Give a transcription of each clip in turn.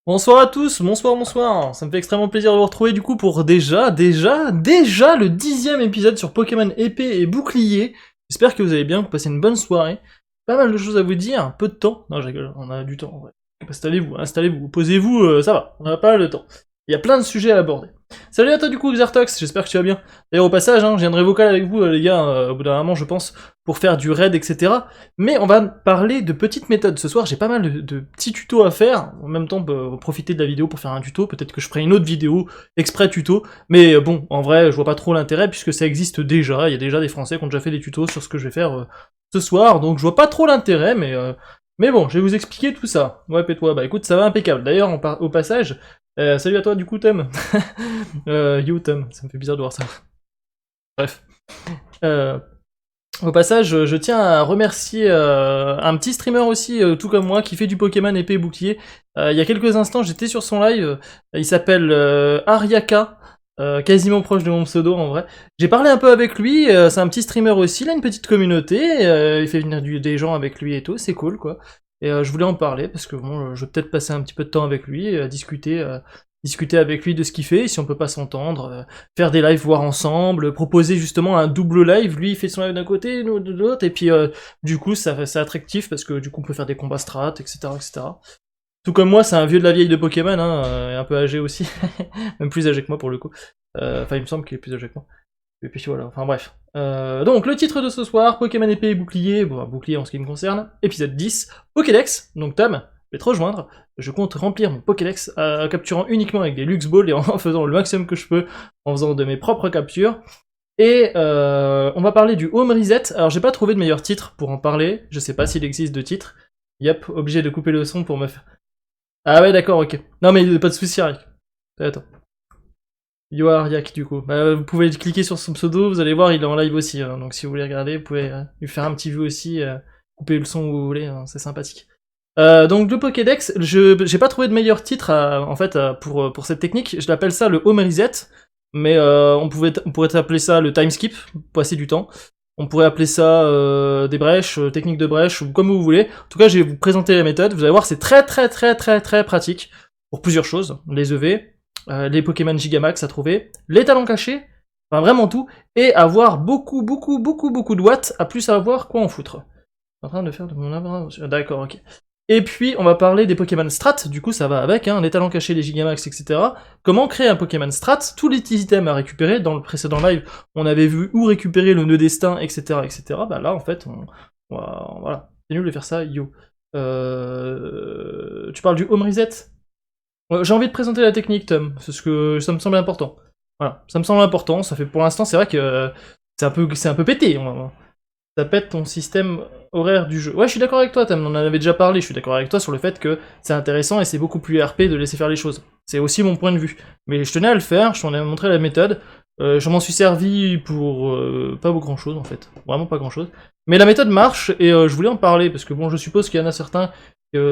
Bonsoir à tous, bonsoir, ça me fait extrêmement plaisir de vous retrouver du coup pour déjà le 10e épisode sur Pokémon épée et bouclier. J'espère que vous allez bien, que vous passez une bonne soirée. Pas mal de choses à vous dire, peu de temps. Non, je rigole, on a du temps en vrai. Installez-vous, posez-vous, ça va, on a pas mal de temps. Il y a plein de sujets à aborder. Salut à toi du coup Xertox, j'espère que tu vas bien. D'ailleurs au passage, je viendrai vocal avec vous les gars, au bout d'un moment je pense, pour faire du raid, etc. Mais on va parler de petites méthodes. Ce soir j'ai pas mal de petits tutos à faire, en même temps profiter de la vidéo pour faire un tuto, peut-être que je ferai une autre vidéo exprès tuto, mais bon, en vrai je vois pas trop l'intérêt puisque ça existe déjà, il y a déjà des Français qui ont déjà fait des tutos sur ce que je vais faire ce soir, donc je vois pas trop l'intérêt, mais bon, je vais vous expliquer tout ça. Ouais, pète-toi, bah écoute, ça va impeccable. D'ailleurs, au passage, salut à toi du coup, Tom. Yo, Tom, ça me fait bizarre de voir ça. Bref. Au passage, je tiens à remercier un petit streamer aussi, tout comme moi, qui fait du Pokémon épée et bouclier. Il y a quelques instants, j'étais sur son live, il s'appelle Ariaka, quasiment proche de mon pseudo en vrai. J'ai parlé un peu avec lui, c'est un petit streamer aussi, il a une petite communauté, il fait venir des gens avec lui et tout, c'est cool quoi. Et je voulais en parler parce que bon, je vais peut-être passer un petit peu de temps avec lui, discuter avec lui de ce qu'il fait, si on peut pas s'entendre, faire des lives voir ensemble, proposer justement un double live, lui il fait son live d'un côté, nous de l'autre, et puis du coup c'est attractif parce que du coup on peut faire des combats strat, etc. Tout comme moi, c'est un vieux de la vieille de Pokémon, et un peu âgé aussi, même plus âgé que moi pour le coup. Enfin il me semble qu'il est plus âgé que moi. Et puis voilà, enfin bref. Donc le titre de ce soir, Pokémon épée et bouclier, bon bouclier en ce qui me concerne, épisode 10, Pokédex, donc Tom, je vais te rejoindre, je compte remplir mon Pokédex en capturant uniquement avec des Lux Balls et en faisant le maximum que je peux, en faisant de mes propres captures. Et on va parler du Home Reset, alors j'ai pas trouvé de meilleur titre pour en parler, je sais pas s'il existe de titre. Yep, obligé de couper le son pour me faire... Ah ouais d'accord, ok. Non mais pas de soucis, Rick. Attends. Yoariak du coup. Bah, vous pouvez cliquer sur son pseudo, vous allez voir, il est en live aussi. Donc si vous voulez regarder, vous pouvez lui faire un petit view aussi, couper le son où vous voulez, c'est sympathique. Donc le Pokédex, j'ai pas trouvé de meilleur titre en fait pour cette technique. Je l'appelle ça le Home Reset, mais on pourrait appeler ça le Time Skip, passer du temps. On pourrait appeler ça des brèches, technique de brèche, ou comme vous voulez. En tout cas, je vais vous présenter la méthode. Vous allez voir, c'est très pratique pour plusieurs choses. Les EV, les Pokémon Gigamax à trouver, les talents cachés, enfin vraiment tout, et avoir beaucoup de watts, à plus savoir quoi en foutre. Je suis en train de faire de mon invention. D'accord, ok. Et puis, on va parler des Pokémon Strat, du coup ça va avec, les talents cachés, les Gigamax, etc. Comment créer un Pokémon Strat, tous les items à récupérer, dans le précédent live, on avait vu où récupérer le nœud destin, etc. Bah là, en fait, voilà. C'est nul de faire ça, yo. Tu parles du Home Reset ? J'ai envie de présenter la technique, Tom, parce que ça me semble important. Voilà, ça me semble important, ça fait pour l'instant, c'est vrai que c'est un peu pété. Ça pète ton système horaire du jeu. Ouais, je suis d'accord avec toi, Tom, on en avait déjà parlé, je suis d'accord avec toi sur le fait que c'est intéressant et c'est beaucoup plus RP de laisser faire les choses. C'est aussi mon point de vue. Mais je tenais à le faire, je t'en ai montré la méthode, je m'en suis servi pour pas grand chose en fait, vraiment pas grand chose. Mais la méthode marche et je voulais en parler parce que bon, je suppose qu'il y en a certains,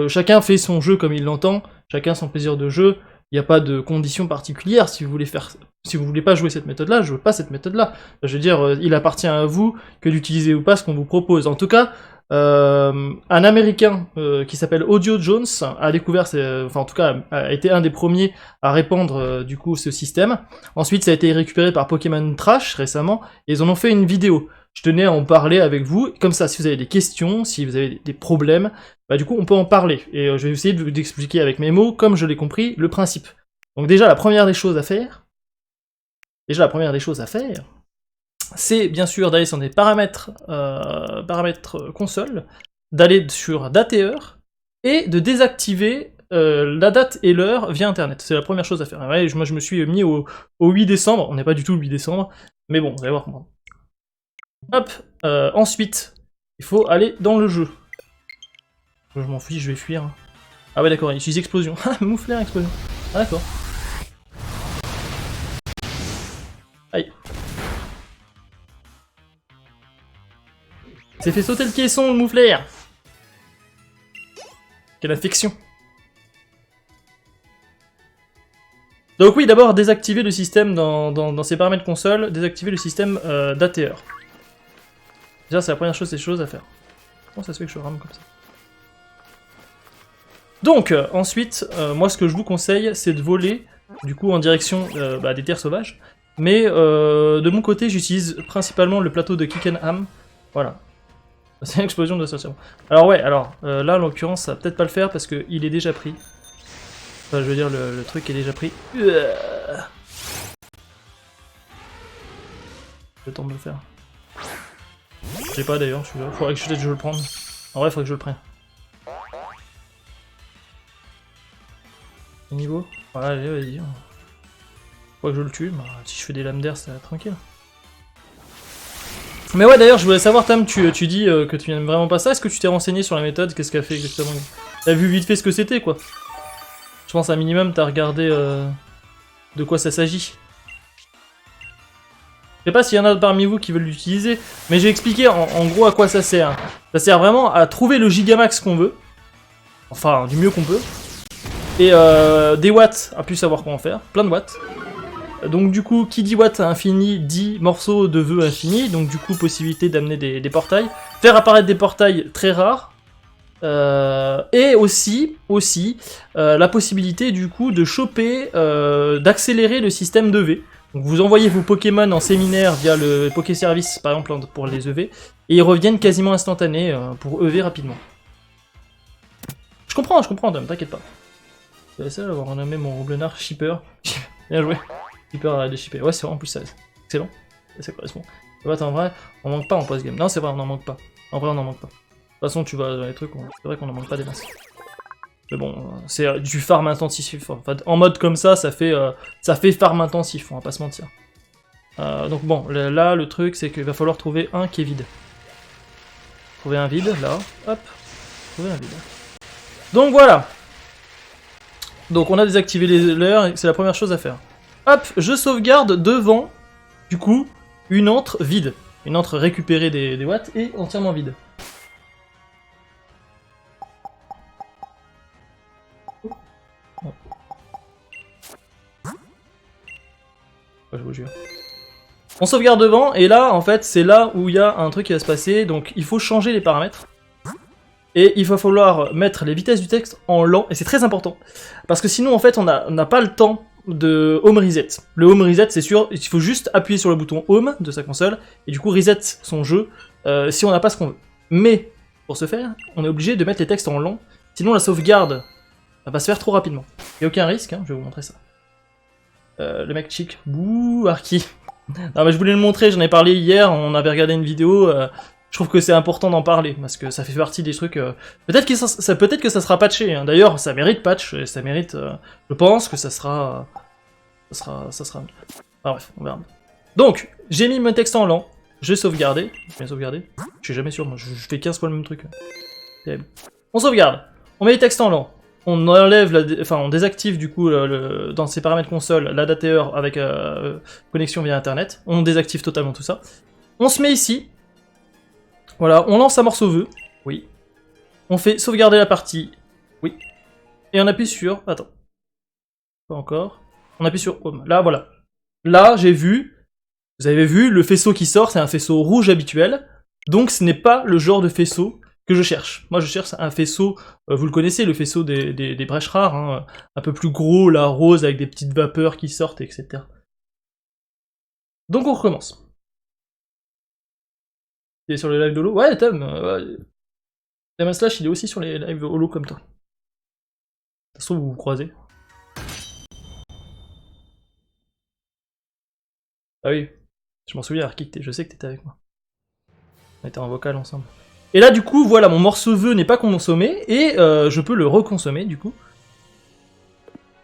chacun fait son jeu comme il l'entend, chacun son plaisir de jeu, il n'y a pas de conditions particulières si vous voulez pas jouer cette méthode-là, je veux pas cette méthode-là. Je veux dire, il appartient à vous que d'utiliser ou pas ce qu'on vous propose. En tout cas, un Américain qui s'appelle Audio Jones a découvert, enfin en tout cas a été un des premiers à répandre du coup ce système. Ensuite, ça a été récupéré par Pokémon Trash récemment, et ils en ont fait une vidéo. Je tenais à en parler avec vous, comme ça, si vous avez des questions, si vous avez des problèmes, bah du coup on peut en parler, et je vais essayer d'expliquer avec mes mots, comme je l'ai compris, le principe. Donc déjà la première des choses à faire, c'est bien sûr d'aller sur des paramètres console, d'aller sur date et heure, et de désactiver la date et l'heure via internet. C'est la première chose à faire. Ouais, moi je me suis mis au 8 décembre, on n'est pas du tout le 8 décembre, mais bon, vous allez voir comment. Hop, ensuite, il faut aller dans le jeu. Je m'en fiche, je vais fuir. Ah ouais d'accord, il utilise explosion. Ah, mouflaire explosion. Ah d'accord. Aïe. Il s'est fait sauter le caisson, le mouflaire. Quelle affection. Donc oui, d'abord désactiver le système dans ses paramètres console, désactiver le système date et heure. Déjà c'est la première chose, à faire. Comment ça se fait que je rame comme ça? Donc, ensuite, moi ce que je vous conseille, c'est de voler, du coup, en direction des terres sauvages. Mais de mon côté, j'utilise principalement le plateau de Kickenham. Voilà. C'est une explosion de station. Alors ouais, là en l'occurrence, ça va peut-être pas le faire parce qu'il est déjà pris. Enfin, je veux dire, le truc est déjà pris. Le temps de le faire. Je sais pas d'ailleurs, celui-là. Faudrait que je le prenne. En vrai, faudrait que je le prenne. Niveau. Voilà, allez, vas-y. Faut que je le tue. Bah, si je fais des lames d'air, ça va être tranquille. Mais ouais, d'ailleurs, je voulais savoir, Tam, tu dis que tu n'aimes vraiment pas ça. Est-ce que tu t'es renseigné sur la méthode? Qu'est-ce qu'elle fait exactement? T'as vu vite fait ce que c'était, quoi. Je pense, un minimum, t'as regardé de quoi ça s'agit. Je sais pas s'il y en a parmi vous qui veulent l'utiliser, mais j'ai expliqué en gros à quoi ça sert. Ça sert vraiment à trouver le gigamax qu'on veut. Enfin, du mieux qu'on peut. Et des watts, à plus savoir quoi en faire. Plein de watts. Donc du coup, qui dit watts à infini, dit morceaux de vœux infini. Donc du coup, possibilité d'amener des portails. Faire apparaître des portails très rares. Et aussi la possibilité du coup de choper, d'accélérer le système d'EV. Donc vous envoyez vos Pokémon en séminaire via le Poké Service par exemple pour les EV, et ils reviennent quasiment instantanés pour EV rapidement. Je comprends, t'inquiète pas. C'est la seule à avoir nommé mon Roublenard Shipper. Bien joué. Shipper arrête de shipper. Ouais, c'est vrai en plus ça. Excellent. Ça correspond. Ouais, en vrai, on manque pas en post-game. Non, c'est vrai, on en manque pas. En vrai, on en manque pas. De toute façon, tu vas dans les trucs, c'est vrai qu'on en manque pas des masses. Mais bon, c'est du farm intensif. Enfin, en mode comme ça fait farm intensif, on va pas se mentir. Donc bon, là, le truc, c'est qu'il va falloir trouver un qui est vide. Trouver un vide, là, hop. Trouver un vide. Donc voilà. Donc on a désactivé les leurs, c'est la première chose à faire. Hop, je sauvegarde devant, du coup, une antre vide. Une antre récupérée des watts et entièrement vide. Je vous jure. On sauvegarde devant, et là, en fait, c'est là où il y a un truc qui va se passer, donc il faut changer les paramètres. Et il va falloir mettre les vitesses du texte en lent, et c'est très important, parce que sinon, en fait, on n'a pas le temps de home reset. Le home reset, c'est sûr, il faut juste appuyer sur le bouton home de sa console, et du coup reset son jeu, si on n'a pas ce qu'on veut. Mais, pour ce faire, on est obligé de mettre les textes en lent, sinon la sauvegarde va se faire trop rapidement. Il n'y a aucun risque, hein, je vais vous montrer ça. Le mec chic. Bouh, Arki. Non mais je voulais le montrer, j'en ai parlé hier, on avait regardé une vidéo, je trouve que c'est important d'en parler, parce que ça fait partie des trucs... Peut-être que ça sera patché, hein. D'ailleurs ça mérite patch, et ça mérite... je pense que ça sera... Enfin bref, on verra. Donc, j'ai mis mon texte en lent, je vais sauvegarder, bien sauvegardé, je suis jamais sûr, moi je fais 15 fois le même truc. On sauvegarde, on met les textes en lent. On enlève, on désactive du coup dans ses paramètres console l'adapteur avec connexion via internet. On désactive totalement tout ça. On se met ici. Voilà, on lance un morceau vœu. Oui. On fait sauvegarder la partie. Oui. Et on appuie sur... Attends. Pas encore. On appuie sur Home. Là, voilà. Là, j'ai vu... Vous avez vu, le faisceau qui sort, c'est un faisceau rouge habituel. Donc ce n'est pas le genre de faisceau que je cherche. Moi je cherche un faisceau, vous le connaissez, le faisceau des brèches rares, hein, un peu plus gros, la rose, avec des petites vapeurs qui sortent, etc. Donc on recommence. Il est sur les lives d'Holo? Ouais, Tom, Tom Slash, il est aussi sur les lives Holo comme toi. De toute façon, vous vous croisez. Ah oui, je m'en souviens, Arki, je sais que t'étais avec moi. On était en vocal ensemble. Et là, du coup, voilà, mon morceau vœu n'est pas consommé, et je peux le reconsommer, du coup.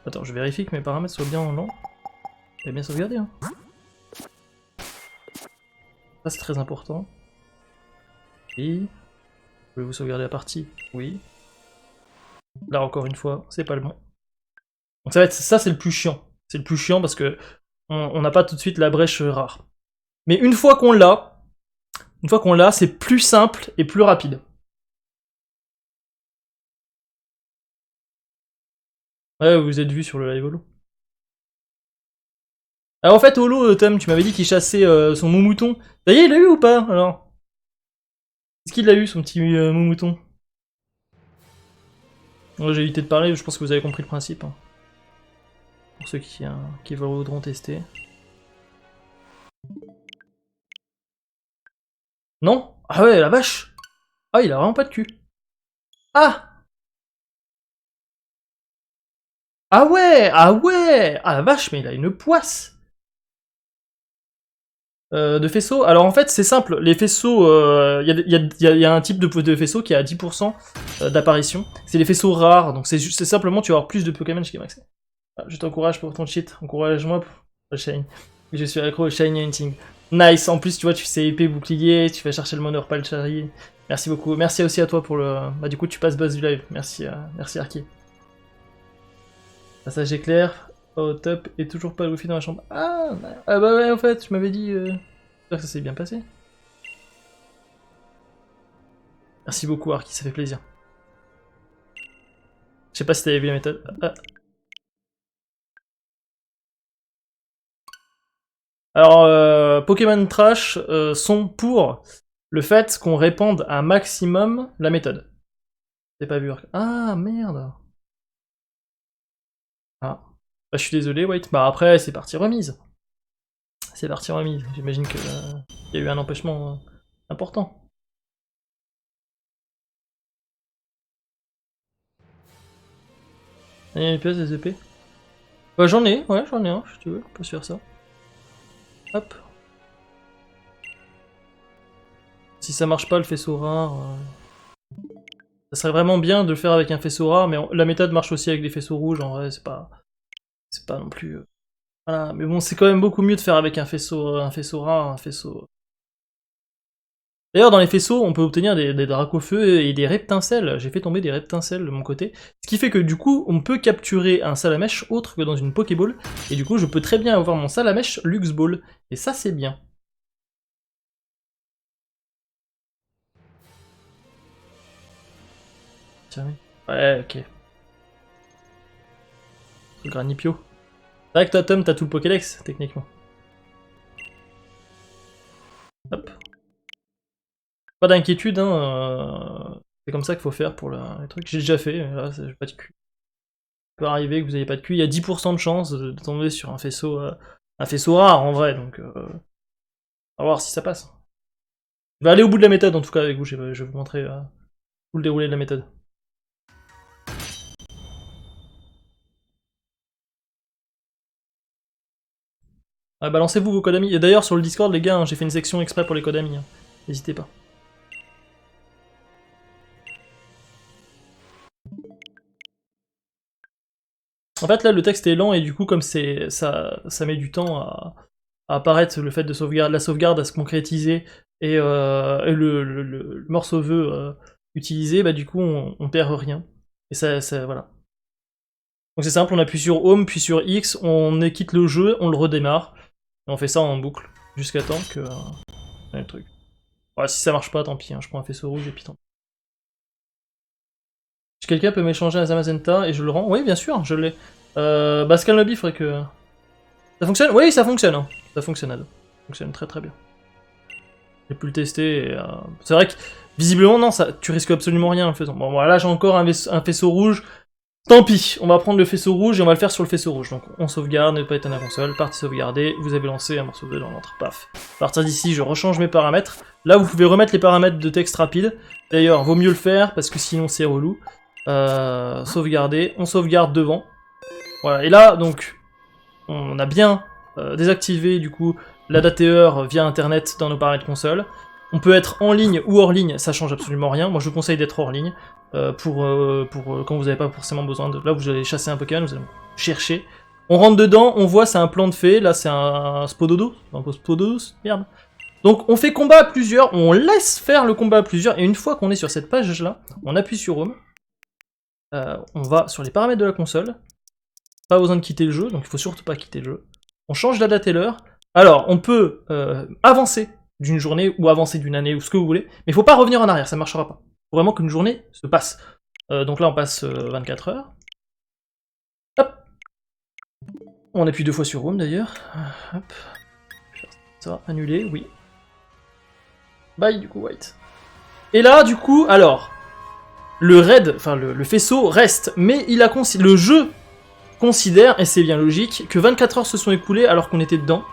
Attends, je vérifie que mes paramètres soient bien en lent. J'ai bien sauvegardé, hein. Ça, c'est très important. Oui. Voulez-vous sauvegarder la partie? Oui. Là, encore une fois, c'est pas le bon. Donc ça, c'est le plus chiant. C'est le plus chiant parce que on n'a pas tout de suite la brèche rare. Mais une fois qu'on l'a, c'est plus simple et plus rapide. Ouais, vous êtes vu sur le live Holo. Alors en fait, Holo, Tom, tu m'avais dit qu'il chassait son moumouton. Ça y est, il l'a eu ou pas, alors? Est-ce qu'il l'a eu, son petit moumouton? Moi j'ai évité de parler, je pense que vous avez compris le principe. Hein. Pour ceux qui voudront tester. Non? Ah ouais, la vache! Ah, il a vraiment pas de cul. Ah! Ah ouais! Ah ouais! Ah la vache, mais il a une poisse! De faisceaux. Alors en fait, c'est simple. Les faisceaux, il y a un type de faisceau qui a 10% d'apparition. C'est les faisceaux rares, donc c'est simplement tu vas avoir plus de Pokémon chez Max. Ah, je t'encourage pour ton cheat. Encourage-moi pour le Shine. Je suis accro au Shiny Hunting. Nice. En plus, tu vois, tu fais épée, bouclier, tu vas chercher le Monor Palchari. Merci beaucoup. Merci aussi à toi pour le. Bah du coup, tu passes buzz du live. Merci, merci Arki. Passage éclair. Au top et toujours pas le wifi dans la chambre. Ah, ah bah ouais, en fait, je m'avais dit. J'espère que ça s'est bien passé. Merci beaucoup Arki, ça fait plaisir. Je sais pas si t'avais vu la méthode. Ah. Alors, Pokémon Trash sont pour le fait qu'on répande un maximum la méthode. C'est pas vu. Ah merde. Ah. Bah, je suis désolé, White. Bah après, c'est parti remise. C'est parti remise. J'imagine que y a eu un empêchement important. Il y a une pièce des épées. Bah j'en ai, ouais, j'en ai un, si tu veux, on peut se faire ça. Hop. Si ça marche pas le faisceau rare, ça serait vraiment bien de le faire avec un faisceau rare, mais la méthode marche aussi avec des faisceaux rouges, en vrai, c'est pas non plus... Voilà, mais bon, c'est quand même beaucoup mieux de faire avec un faisceau rare, un faisceau... D'ailleurs, dans les faisceaux, on peut obtenir des dracofeux et des reptincelles. J'ai fait tomber des reptincelles de mon côté. Ce qui fait que du coup, on peut capturer un salamèche autre que dans une Pokéball. Et du coup, je peux très bien avoir mon salamèche Lux Ball. Et ça, c'est bien. Tiens, ouais, ok. Granipio. C'est vrai que toi, Tom, t'as tout le Pokédex, techniquement. Hop. Pas d'inquiétude, hein. C'est comme ça qu'il faut faire pour les trucs. J'ai déjà fait, là, j'ai pas de cul. Il peut arriver que vous ayez pas de cul. Il y a 10% de chance de tomber sur un faisceau rare, en vrai, donc... On va voir si ça passe. Je vais aller au bout de la méthode, en tout cas, avec vous. Je vais vous montrer tout le déroulé de la méthode. Ah, balancez-vous vos codes amis. Et d'ailleurs, sur le Discord, les gars, hein, j'ai fait une section exprès pour les codes amis. Hein. N'hésitez pas. En fait, là, le texte est lent et du coup, comme ça met du temps à apparaître, le fait de la sauvegarde à se concrétiser et le morceau vœu utilisé, bah du coup, on perd rien. Et ça voilà. Donc c'est simple, on appuie sur Home, puis sur X, on quitte le jeu, on le redémarre, et on fait ça en boucle, jusqu'à temps que... le truc. Ouais, si ça marche pas, tant pis, hein, je prends un faisceau rouge et puis tant pis. Si quelqu'un peut m'échanger un Zamazenta et je le rends, oui bien sûr, je l'ai. Bah Scalnobi, il faudrait que... Ça fonctionne? Oui, ça fonctionne, hein. Ça fonctionne, ça fonctionne très très bien. J'ai pu le tester, et, c'est vrai que, visiblement, non, tu risques absolument rien en le faisant. Bon, voilà, j'ai encore un faisceau rouge, tant pis, on va prendre le faisceau rouge et on va le faire sur le faisceau rouge. Donc on sauvegarde, ne pas éteindre la console, partie sauvegardée, vous avez lancé un morceau de dans l'entre, paf. À partir d'ici, je rechange mes paramètres. Là, vous pouvez remettre les paramètres de texte rapide. D'ailleurs, vaut mieux le faire, parce que sinon c'est relou. Sauvegarder, on sauvegarde devant. Voilà, et là, donc, on a bien désactivé, du coup, la date et heure via internet dans nos paramètres console. On peut être en ligne ou hors ligne, ça change absolument rien. Moi, je vous conseille d'être hors ligne. Pour quand vous n'avez pas forcément besoin de... Là, vous allez chasser un Pokémon, vous allez chercher. On rentre dedans, on voit c'est un plan de fée, là c'est un Spododo, merde. Donc on fait combat à plusieurs, on laisse faire le combat à plusieurs, et une fois qu'on est sur cette page-là, on appuie sur Home. On va sur les paramètres de la console. Pas besoin de quitter le jeu, donc il faut surtout pas quitter le jeu. On change la date et l'heure. Alors, on peut avancer d'une journée, ou avancer d'une année, ou ce que vous voulez, mais il faut pas revenir en arrière, ça marchera pas. Faut vraiment qu'une journée se passe. Donc là, on passe 24 heures. Hop. On appuie 2 fois sur Home, d'ailleurs. Hop. Ça, annuler, oui. Bye, du coup, White. Et là, du coup, alors... le raid, enfin le faisceau reste, mais le jeu considère, et c'est bien logique, que 24 heures se sont écoulées alors qu'on était dedans.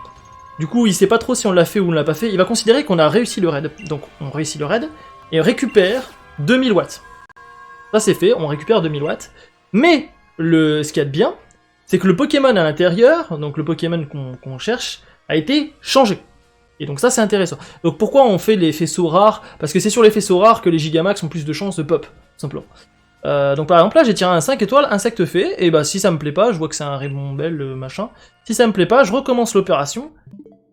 Du coup, il sait pas trop si on l'a fait ou on l'a pas fait, il va considérer qu'on a réussi le raid. Donc on réussit le raid, et on récupère 2000 watts. Ça c'est fait, on récupère 2000 watts. Mais, ce qu'il y a de bien, c'est que le Pokémon à l'intérieur, donc le Pokémon qu'on cherche, a été changé. Et donc ça c'est intéressant. Donc pourquoi on fait les faisceaux rares? Parce que c'est sur les faisceaux rares que les Gigamax ont plus de chances de pop, tout simplement. Donc par exemple là j'ai tiré un 5 étoiles, insecte fait, et bah si ça me plaît pas, je vois que c'est un Raymond Bell machin, si ça me plaît pas, je recommence l'opération,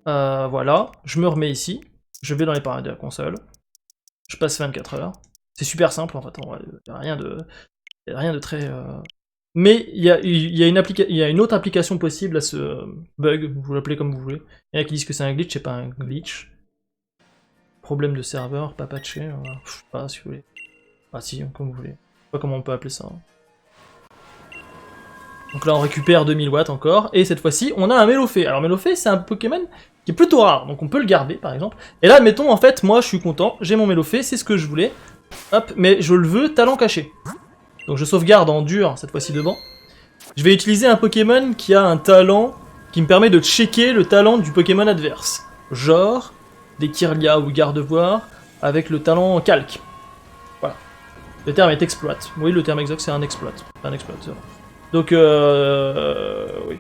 voilà, je me remets ici, je vais dans les paramètres de la console, je passe 24 heures, c'est super simple en fait, il n'y a rien de très... Mais il y a une autre application possible à ce bug, vous l'appelez comme vous voulez, il y en a qui disent que c'est un glitch, c'est pas un glitch, problème de serveur, pas patché, je sais pas si vous voulez, ah si, comme vous voulez. Je sais pas comment on peut appeler ça. Donc là on récupère 2000 watts encore, et cette fois-ci on a un Mélofée. Alors Mélofée c'est un Pokémon qui est plutôt rare, donc on peut le garder par exemple. Et là admettons en fait, moi je suis content, j'ai mon Mélofée, c'est ce que je voulais. Hop, mais je le veux talent caché. Donc je sauvegarde en dur cette fois-ci devant. Je vais utiliser un Pokémon qui a un talent qui me permet de checker le talent du Pokémon adverse. Genre des Kirlia ou Gardevoir avec le talent calque. Voilà. Le terme est exploit. Oui, le terme exact c'est un exploit. Un exploit, c'est vrai. Donc, oui.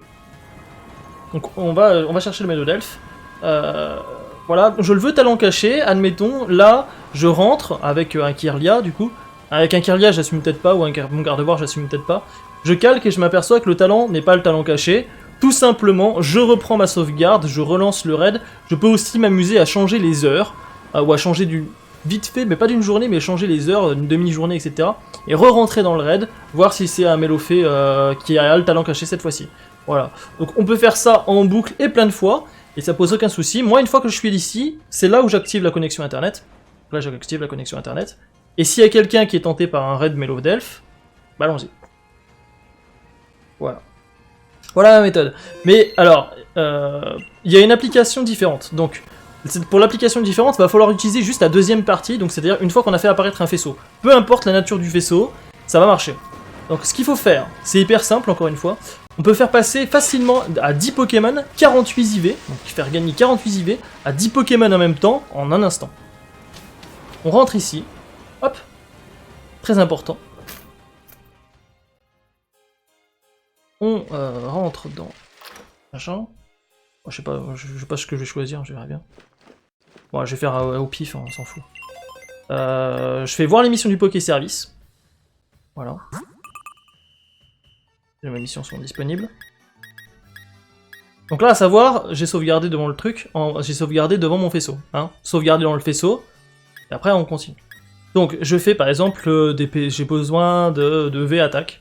Donc on va chercher le Mélodelph. Voilà, je le veux talent caché, admettons, là, je rentre avec un Kirlia, du coup. Avec un Kirlia, j'assume peut-être pas, ou mon Gardevoir, j'assume peut-être pas. Je calque et je m'aperçois que le talent n'est pas le talent caché. Tout simplement, je reprends ma sauvegarde, je relance le raid. Je peux aussi m'amuser à changer les heures, ou à changer vite fait, mais pas d'une journée, mais changer les heures, une demi-journée, etc. Et re-rentrer dans le raid, voir si c'est un Mélofée qui a le talent caché cette fois-ci. Voilà. Donc on peut faire ça en boucle et plein de fois, et ça pose aucun souci. Moi, une fois que je suis ici, c'est là où j'active la connexion internet. Là, j'active la connexion internet. Et s'il y a quelqu'un qui est tenté par un raid Mélodelph, bah allons-y. Voilà. Voilà la méthode. Mais alors, il y a une application différente. Donc, pour l'application différente, il va falloir utiliser juste la deuxième partie, donc c'est-à-dire une fois qu'on a fait apparaître un faisceau. Peu importe la nature du faisceau, ça va marcher. Donc ce qu'il faut faire, c'est hyper simple encore une fois. On peut faire passer facilement à 10 Pokémon 48 IV, donc faire gagner 48 IV à 10 Pokémon en même temps, en un instant. On rentre ici, hop, très important. On rentre dans machin. Je sais pas ce que je vais choisir, je verrai bien. Bon, je vais faire au pif, hein, on s'en fout. Je fais voir les missions du Poké Service. Voilà. Les missions sont disponibles. Donc là, à savoir, j'ai sauvegardé devant le truc, j'ai sauvegardé devant mon faisceau. Hein, sauvegardé dans le faisceau, et après on continue. Donc je fais par exemple, j'ai besoin de V attaque.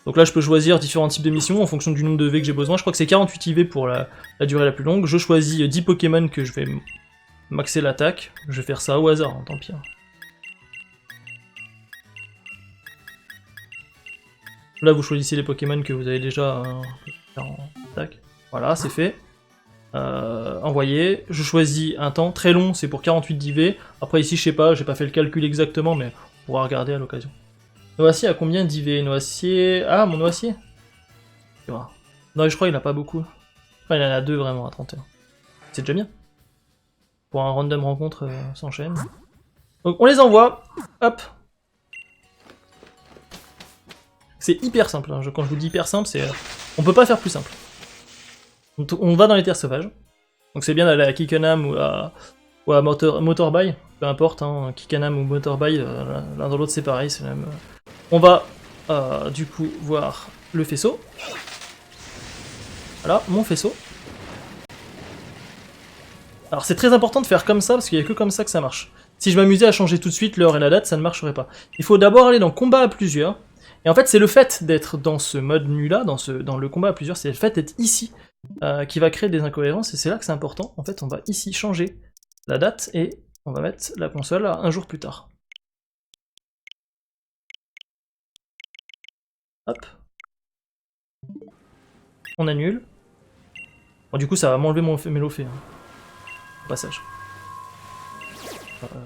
Donc là, je peux choisir différents types de missions en fonction du nombre de V que j'ai besoin. Je crois que c'est 48 IV pour la durée la plus longue. Je choisis 10 Pokémon que je vais maxer l'attaque. Je vais faire ça au hasard, hein, tant pis. Là, vous choisissez les Pokémon que vous avez déjà en attaque. Voilà, c'est fait. Envoyer. Je choisis un temps très long, c'est pour 48 d'IV. Après, ici, je sais pas, j'ai pas fait le calcul exactement, mais on pourra regarder à l'occasion. Noacier a combien d'IV? Noacier... Ah, mon Noacier. Non, je crois qu'il en a pas beaucoup. Enfin, il en a 2 vraiment à 31. C'est déjà bien. Pour un random rencontre sans chaîne. Donc on les envoie. Hop. C'est hyper simple. Hein. Quand je vous dis hyper simple, c'est... on peut pas faire plus simple. On va dans les terres sauvages. Donc c'est bien d'aller à Kickenham ou à Motorbay. Peu importe, hein, Kickenham ou Motorbay, l'un dans l'autre c'est pareil, c'est même... On va du coup voir le faisceau. Voilà, mon faisceau. Alors c'est très important de faire comme ça, parce qu'il n'y a que comme ça que ça marche. Si je m'amusais à changer tout de suite l'heure et la date, ça ne marcherait pas. Il faut d'abord aller dans combat à plusieurs. Et en fait, c'est le fait d'être dans ce mode nu-là, dans le combat à plusieurs, c'est le fait d'être ici qui va créer des incohérences, et c'est là que c'est important. En fait, on va ici changer la date, et on va mettre la console à un jour plus tard. Hop. On annule. Bon, du coup, ça va m'enlever mon Mélofée. Hein. Au passage.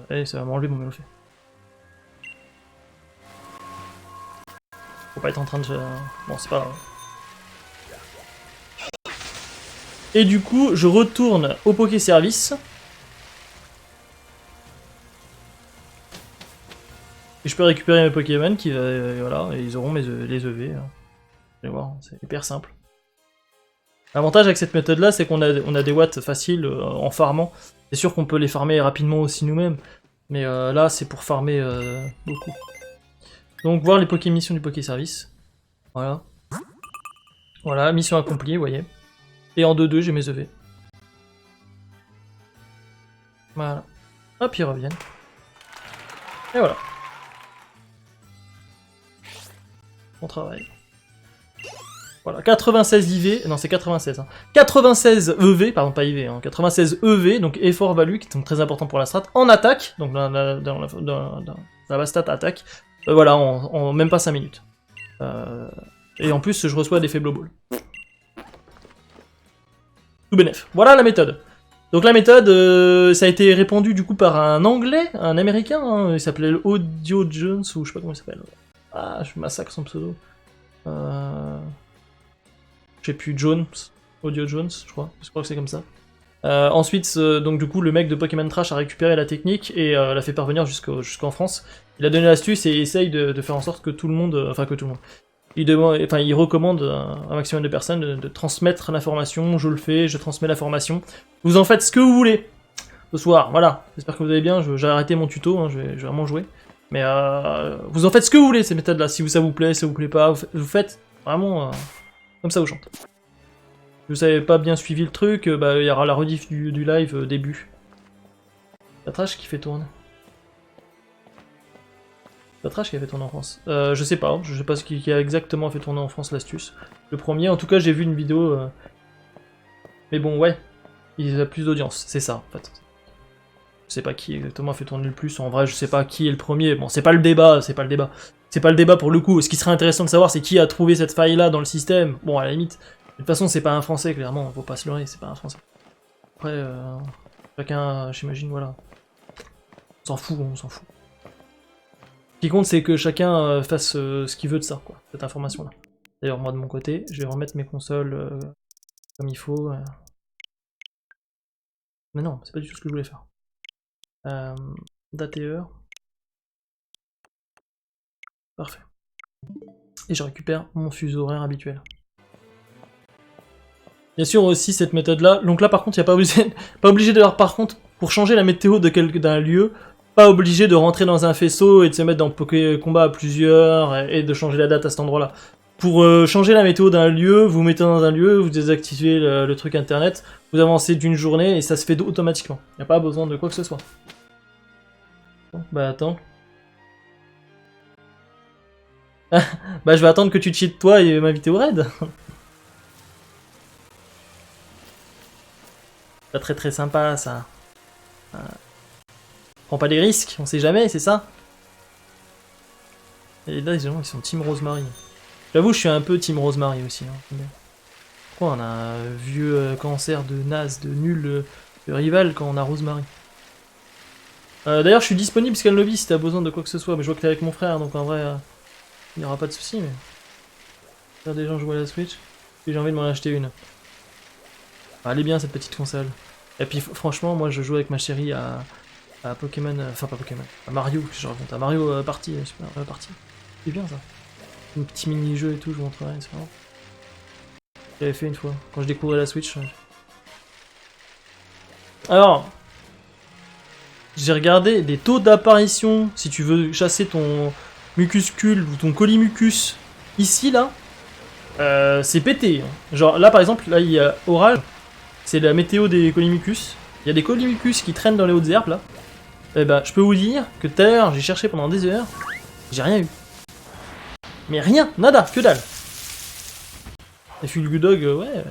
Allez, ça va m'enlever mon Mélofée. pas être en train de... Bon, c'est pas grave. Et du coup, je retourne au Poké Service. Et je peux récupérer mes Pokémon qui voilà, et ils auront les EV. Hein. Vous allez voir, c'est hyper simple. L'avantage avec cette méthode là, c'est qu'on a des watts faciles en farmant. C'est sûr qu'on peut les farmer rapidement aussi nous-mêmes. Mais là, c'est pour farmer beaucoup. Donc, voir les Pokémissions du Poké Service. Voilà. Voilà, mission accomplie, vous voyez. Et en 2-2, j'ai mes EV. Voilà. Hop, ils reviennent. Et voilà. Bon travail. Voilà, 96 IV, non c'est 96, hein. 96 EV, pardon pas IV, hein, 96 EV, donc effort value, qui est donc très important pour la strat, en attaque, donc dans la stat attaque, voilà, en même pas 5 minutes. Et en plus, je reçois des faibles balls. Tout bénef. Voilà la méthode. Donc la méthode, ça a été répandu du coup par un anglais, un américain, hein, il s'appelait Audio Jones, ou je sais pas comment il s'appelle. Ah, je massacre son pseudo. Je sais plus, Jones, Audio Jones, je crois que c'est comme ça. Ensuite, donc du coup, le mec de Pokémon Trash a récupéré la technique et l'a fait parvenir jusqu'en France. Il a donné l'astuce et essaye de faire en sorte que tout le monde, il recommande un maximum de personnes de transmettre l'information. Je le fais, je transmets l'information. Vous en faites ce que vous voulez ce soir, voilà. J'espère que vous allez bien, j'ai arrêté mon tuto, hein, je vais vraiment jouer. Mais vous en faites ce que vous voulez, ces méthodes-là. Si ça vous plaît, ça vous plaît pas, vous faites vraiment... Comme ça vous chante. Si vous avez pas bien suivi le truc, bah il y aura la rediff du live début. La trash qui fait tourner. La trash qui a fait tourner en France. Je sais pas ce qui a exactement fait tourner en France l'astuce. Le premier, en tout cas j'ai vu une vidéo. Mais bon ouais, il a plus d'audience, c'est ça en fait. Je sais pas qui exactement a fait tourner le plus, en vrai je sais pas qui est le premier, bon c'est pas le débat, c'est pas le débat pour le coup, ce qui serait intéressant de savoir c'est qui a trouvé cette faille là dans le système, bon à la limite, de toute façon c'est pas un français clairement, faut pas se leurrer, c'est pas un français. Après, chacun, j'imagine, voilà. On s'en fout. Ce qui compte c'est que chacun fasse ce qu'il veut de ça, quoi, cette information là. D'ailleurs moi de mon côté, je vais remettre mes consoles comme il faut. Mais non, c'est pas du tout ce que je voulais faire. Date et heure. Parfait. Et je récupère mon fuseau horaire habituel. Bien sûr aussi cette méthode là, donc là par contre il n'y a pas obligé d'ailleurs par contre, pour changer la météo d'un lieu, pas obligé de rentrer dans un faisceau et de se mettre dans Poké Combat à plusieurs et de changer la date à cet endroit là. Pour changer la météo d'un lieu, vous mettez dans un lieu, vous désactivez le truc internet, vous avancez d'une journée et ça se fait automatiquement. Il n'y a pas besoin de quoi que ce soit. Bon, bah attends. Bah je vais attendre que tu cheats toi et m'inviter au raid. Pas très sympa ça. Prends pas des risques, on sait jamais, c'est ça. Et là les gens ils sont Team Rosemary. J'avoue je suis un peu Team Rosemary aussi. Hein. Pourquoi on a un vieux cancer de naze, de nul, de rival quand on a Rosemary. D'ailleurs je suis disponible Scanlobby si t'as besoin de quoi que ce soit, mais je vois que t'es avec mon frère donc en vrai il n'y aura pas de soucis mais... Faire des gens jouer à la Switch, et j'ai envie de m'en acheter une. Elle est bien cette petite console. Et puis franchement moi je joue avec ma chérie à Pokémon, enfin pas Pokémon, à Mario, je raconte, à Mario Party, super Party. C'est bien ça. Un petit mini-jeu et tout, je vous montrerai, c'est marrant. J'avais fait une fois, quand je découvrais la Switch. Alors, j'ai regardé des taux d'apparition, si tu veux chasser ton mucuscule ou ton colimucus ici, là, c'est pété. Genre là par exemple, là il y a orage, c'est la météo des colimucus. Il y a des colimucus qui traînent dans les hautes herbes là. Et bah je peux vous dire que tout à l'heure j'ai cherché pendant des heures, j'ai rien eu. Mais rien, nada, que dalle. Et Fulgudog, ouais.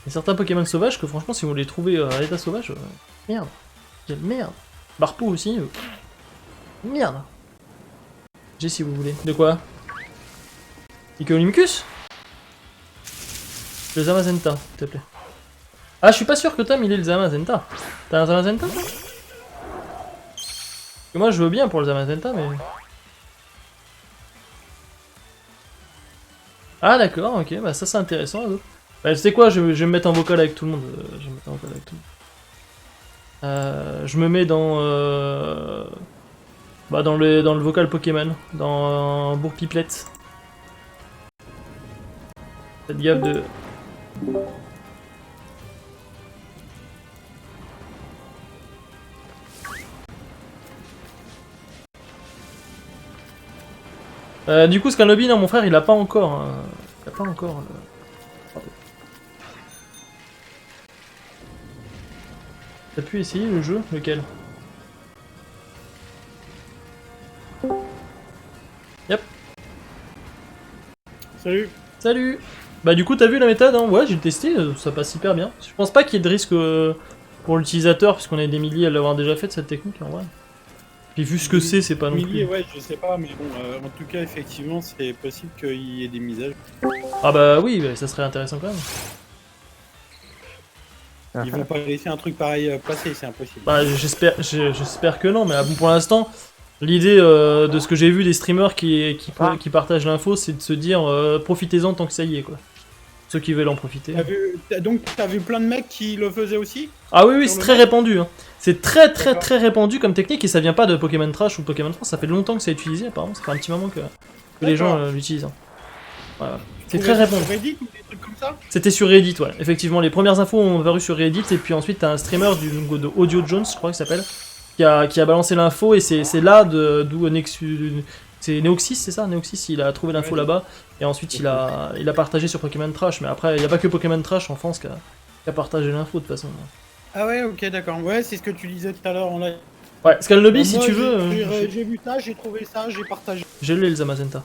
Il y a certains Pokémon sauvages que franchement si vous les trouvez à l'état sauvage, merde. Quelle merde. Barpo aussi, merde. J'ai si vous voulez. De quoi? Iconimucus? Le Zamazenta, s'il te plaît. Ah, je suis pas sûr que Tom il ait le Zamazenta. T'as un Zamazenta toi? Parce que moi je veux bien pour le Zamazenta, mais... Ah d'accord, ok, bah ça c'est intéressant. Bah, tu sais quoi, je vais me mettre en vocal avec tout le monde. Je vais me mettre en vocal avec tout le monde. Je me mets dans... Bah dans le vocal Pokémon, dans Bourg-Pipelette. Faites gaffe de... Du coup, Scanobi, non, mon frère, il a pas encore. Il a pas encore. T'as pu essayer le jeu? Lequel? Yep. Salut. Salut. Bah du coup, t'as vu la méthode, hein? Ouais, j'ai testé, ça passe hyper bien. Je pense pas qu'il y ait de risque pour l'utilisateur, puisqu'on est des milliers à l'avoir déjà fait cette technique, en vrai. Puis vu ce que c'est pas non Milliers, plus... ouais, je sais pas, mais bon, en tout cas, effectivement, c'est possible qu'il y ait des mises à jour. Ah bah oui, bah, ça serait intéressant quand même. Ils vont pas laisser un truc pareil passer, c'est impossible. Bah j'espère que non, mais bon, pour l'instant, l'idée de ce que j'ai vu des streamers qui partagent l'info, c'est de se dire profitez-en tant que ça y est, quoi. Ceux qui veulent en profiter. Donc t'as vu plein de mecs qui le faisaient aussi? Ah oui, c'est très répandu. Hein. C'est très D'accord. répandu comme technique et ça vient pas de Pokémon Trash ou Pokémon France, ça fait longtemps que c'est utilisé apparemment, ça fait un petit moment que les gens l'utilisent. Hein. Voilà. C'est très répandu. Sur Reddit ou des trucs comme ça? C'était sur Reddit, ouais. Effectivement, les premières infos ont paru sur Reddit et puis ensuite t'as un streamer de Audio Jones, je crois qu'il s'appelle, qui a balancé l'info et c'est là d'où Nexus... C'est Neoxys, c'est ça? Neoxys, il a trouvé l'info là-bas et ensuite il a partagé sur Pokémon Trash. Mais après, il n'y a pas que Pokémon Trash en France qui a partagé l'info de toute façon. Ah ouais, ok, d'accord. Ouais, c'est ce que tu disais tout à l'heure en live. Ouais, Scalnobi, si Moi, tu veux. J'ai vu ça, j'ai trouvé ça, j'ai partagé. J'ai lu les Amazenta.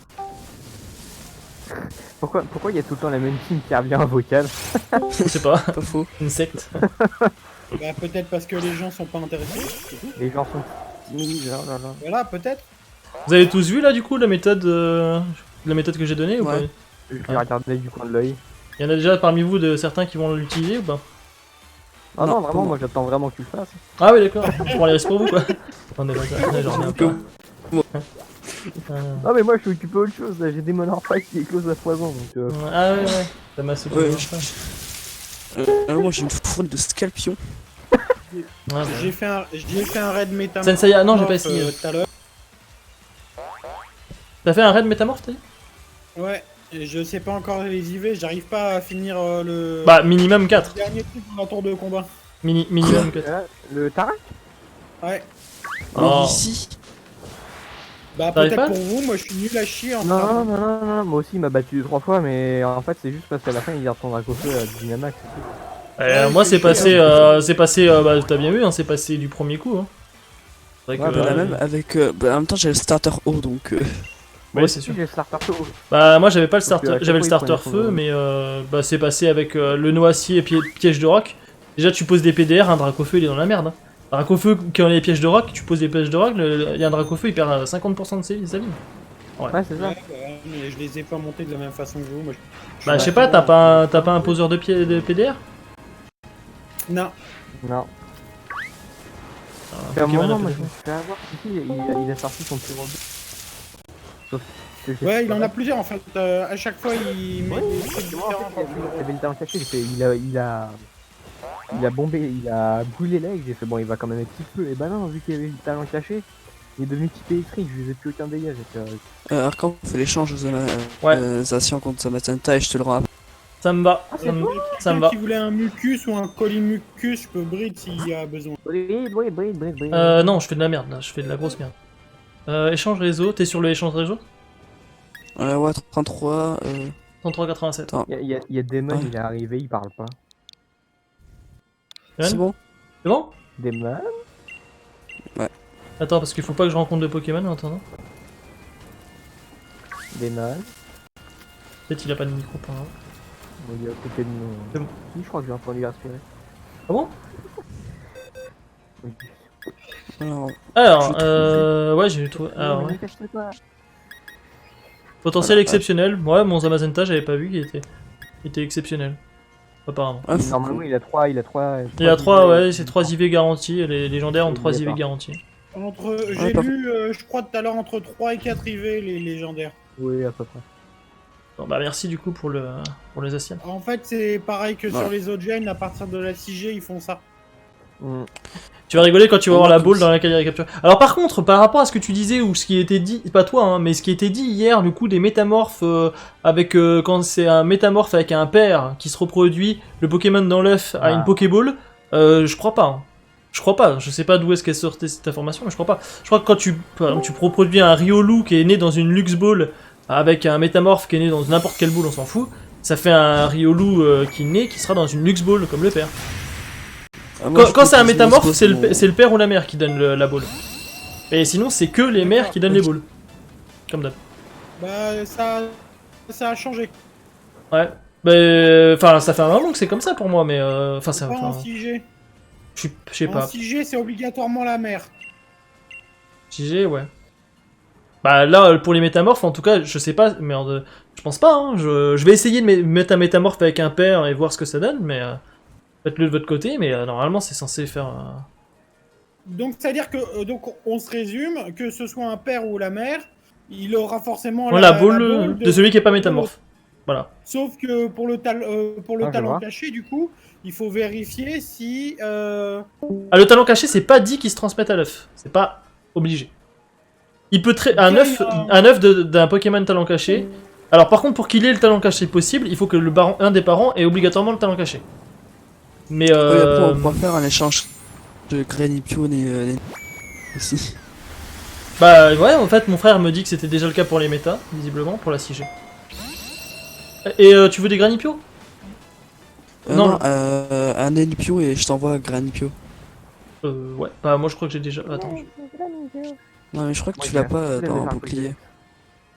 Pourquoi il y a tout le temps la même team qui revient en vocal? Je sais pas. Pas faux. Une secte. Bah, peut-être parce que les gens sont pas intéressés, c'est tout. Les gens sont timides, oh là là. Voilà, peut-être. Vous avez tous vu là du coup la méthode que j'ai donnée ou pas? Ouais. Je vais regarder du coin de l'œil. Il y en a déjà parmi vous de certains qui vont l'utiliser ou pas? Ah non, Non, vraiment, pas moi j'attends vraiment que tu le fasses. Ah oui d'accord, je prends les risques pour vous quoi. On est pas ça, j'en reviens pas. Non mais moi je suis occupé autre chose, là j'ai des monarques qui éclosent à foison donc Ah ouais ouais, ça m'a sauté. Ouais, alors moi j'ai une fourne de scalpion. bah. J'ai fait un raid métamorphe. Senseiya, non, j'ai pas essayé. Tout à l'heure. T'as fait un raid métamorphe, t'as dit? Ouais, et je sais pas encore les IV, j'arrive pas à finir le. Bah, minimum 4. Le dernier truc dans la tour de combat. Minimum 4. le Tarak. Ouais. Oh. Ici. Bah T'arrives peut-être pas pour vous, moi je suis nul à chier en Non, moi aussi il m'a battu 2-3 fois mais en fait c'est juste parce qu'à la fin il garde son Dracofeu à Dynamax. Moi, c'est passé, bah, t'as bien vu, hein, c'est passé du premier coup. Hein. C'est vrai Ouais, que, bah, la même avec. Bah, en même temps j'ai le starter haut donc. Ouais, c'est sûr. J'ai le starter feu. Bah, moi, j'avais pas le Donc, starter, à chaque j'avais le fois, il starter prenait son feu, drone. mais bah, c'est passé avec le noacier et piège de roc. Déjà, tu poses des PDR, un Dracofeu, il est dans la merde. Hein. Dracofeu, quand il y a les pièges de roc, tu poses des pièges de roc, il y a un Dracofeu, il perd 50% de sa vie. Ouais c'est ça. Ouais, mais je les ai pas montés de la même façon que vous. Moi, Bah, je sais pas, t'as pas un poseur de PDR? Non. Non. Ah, À un Pokémon moment a moi pas je me suis fait avoir, il a sorti son petit robot. Sauf que j'ai Ouais, fait il en pas a plusieurs en fait. À chaque fois, il met des trucs différents quand tu le Il avait le talent caché, il a bombé, il a brûlé l'aigle, j'ai fait bon il va quand même être petit peu, et bah non vu qu'il avait le talent caché, il est devenu type électrique, je lui ai plus aucun dégât, Alors quand on fait l'échange aux Ouais. Zacian contre Zamazenta et je te le rappelle. Ça me va, Ah, ça me va. Quelqu'un qui voulait un mucus ou un colimucus, je peux bride s'il y a besoin. Bride. Non, je fais de la merde là, je fais de la grosse merde. Échange réseau, t'es sur le échange réseau? Ouais, 33. 33,87. Attends, Il y a Demon, Ouais. il est arrivé, il parle pas. Yann c'est bon? C'est bon? Demon. Attends, parce qu'il faut pas que je rencontre de Pokémon en attendant. Peut-être il a pas de micro pour l'instant. Bon, il est à côté de nous. C'est bon. Si, je crois que j'ai entendu aspirer. Ah bon? Alors, Alors, ouais, j'ai trouvé. Alors, ouais. Potentiel exceptionnel. Ouais, mon Zamazenta, j'avais pas vu qu'il était exceptionnel. apparemment. Ah, faut- Normalement, il a 3. Il y a 3, ouais, c'est 3 IV garantis, les légendaires ont 3 IV Obligatoire. garantis. J'ai par- lu, je crois tout à l'heure, entre 3 et 4 IV, les légendaires. Oui, à peu près. Bon, bah merci du coup pour les assieds. En fait, c'est pareil que Ouais. sur les autres gènes, à partir de la 6G, ils font ça. Tu vas rigoler quand tu vas On voir a la boule tous. dans laquelle il y a capturé. Alors par contre, par rapport à ce que tu disais, ou ce qui était dit, pas toi, hein, mais ce qui était dit hier, du coup, des métamorphes avec quand c'est un métamorphe avec un père qui se reproduit, le Pokémon dans l'œuf a une Pokéball, je crois pas. Hein. Je crois pas, je sais pas d'où est-ce qu'elle sortait cette information, mais je crois pas. Je crois que quand par exemple, tu reproduis un Riolu qui est né dans une Lux Ball avec un métamorphe qui est né dans n'importe quelle boule, on s'en fout, ça fait un Riolu qui est né qui sera dans une Lux Ball comme le père. Ah, moi, je Quand peux c'est un poser métamorphe, mon- c'est le père ou la mère qui donne la boule. Et sinon, c'est que les mères qui donnent les boules. Comme d'hab. Bah, ça a changé. Ouais. Mais, enfin, ça fait un moment que c'est comme ça pour moi, mais enfin, ça. Pas en Enfin, 6G. je sais En pas. 6G, c'est obligatoirement la mère. JG, ouais. Bah là, pour les métamorphes, en tout cas, je sais pas, mais je pense pas. Hein. Je vais essayer de mettre un métamorphe avec un père et voir ce que ça donne, mais faites-le de votre côté. Mais normalement, c'est censé faire. Donc, c'est-à-dire que, donc, on se résume, que ce soit un père ou la mère, il aura forcément La boule de celui qui est pas métamorphe. Voilà. Sauf que pour le, je talent vois. caché, du coup, il faut vérifier si... Ah, le talent caché, c'est pas dit qu'il se transmette à l'œuf. C'est pas obligé. Il peut un œuf d'un Pokémon talent caché. Alors par contre, pour qu'il ait le talent caché possible, il faut que un des parents ait obligatoirement le talent caché. Mais Oui, après, on pourra faire un échange de Granipio et aussi. bah ouais, en fait, mon frère me dit que c'était déjà le cas pour les méta, visiblement, pour la 6G. Et tu veux des Granipio? Non. Un Enipio et je t'envoie un Granipio. Ouais. Bah moi je crois que j'ai déjà... Attends, Non, mais je crois que Ouais, tu l'as j'ai- pas j'avais dans un un bouclier.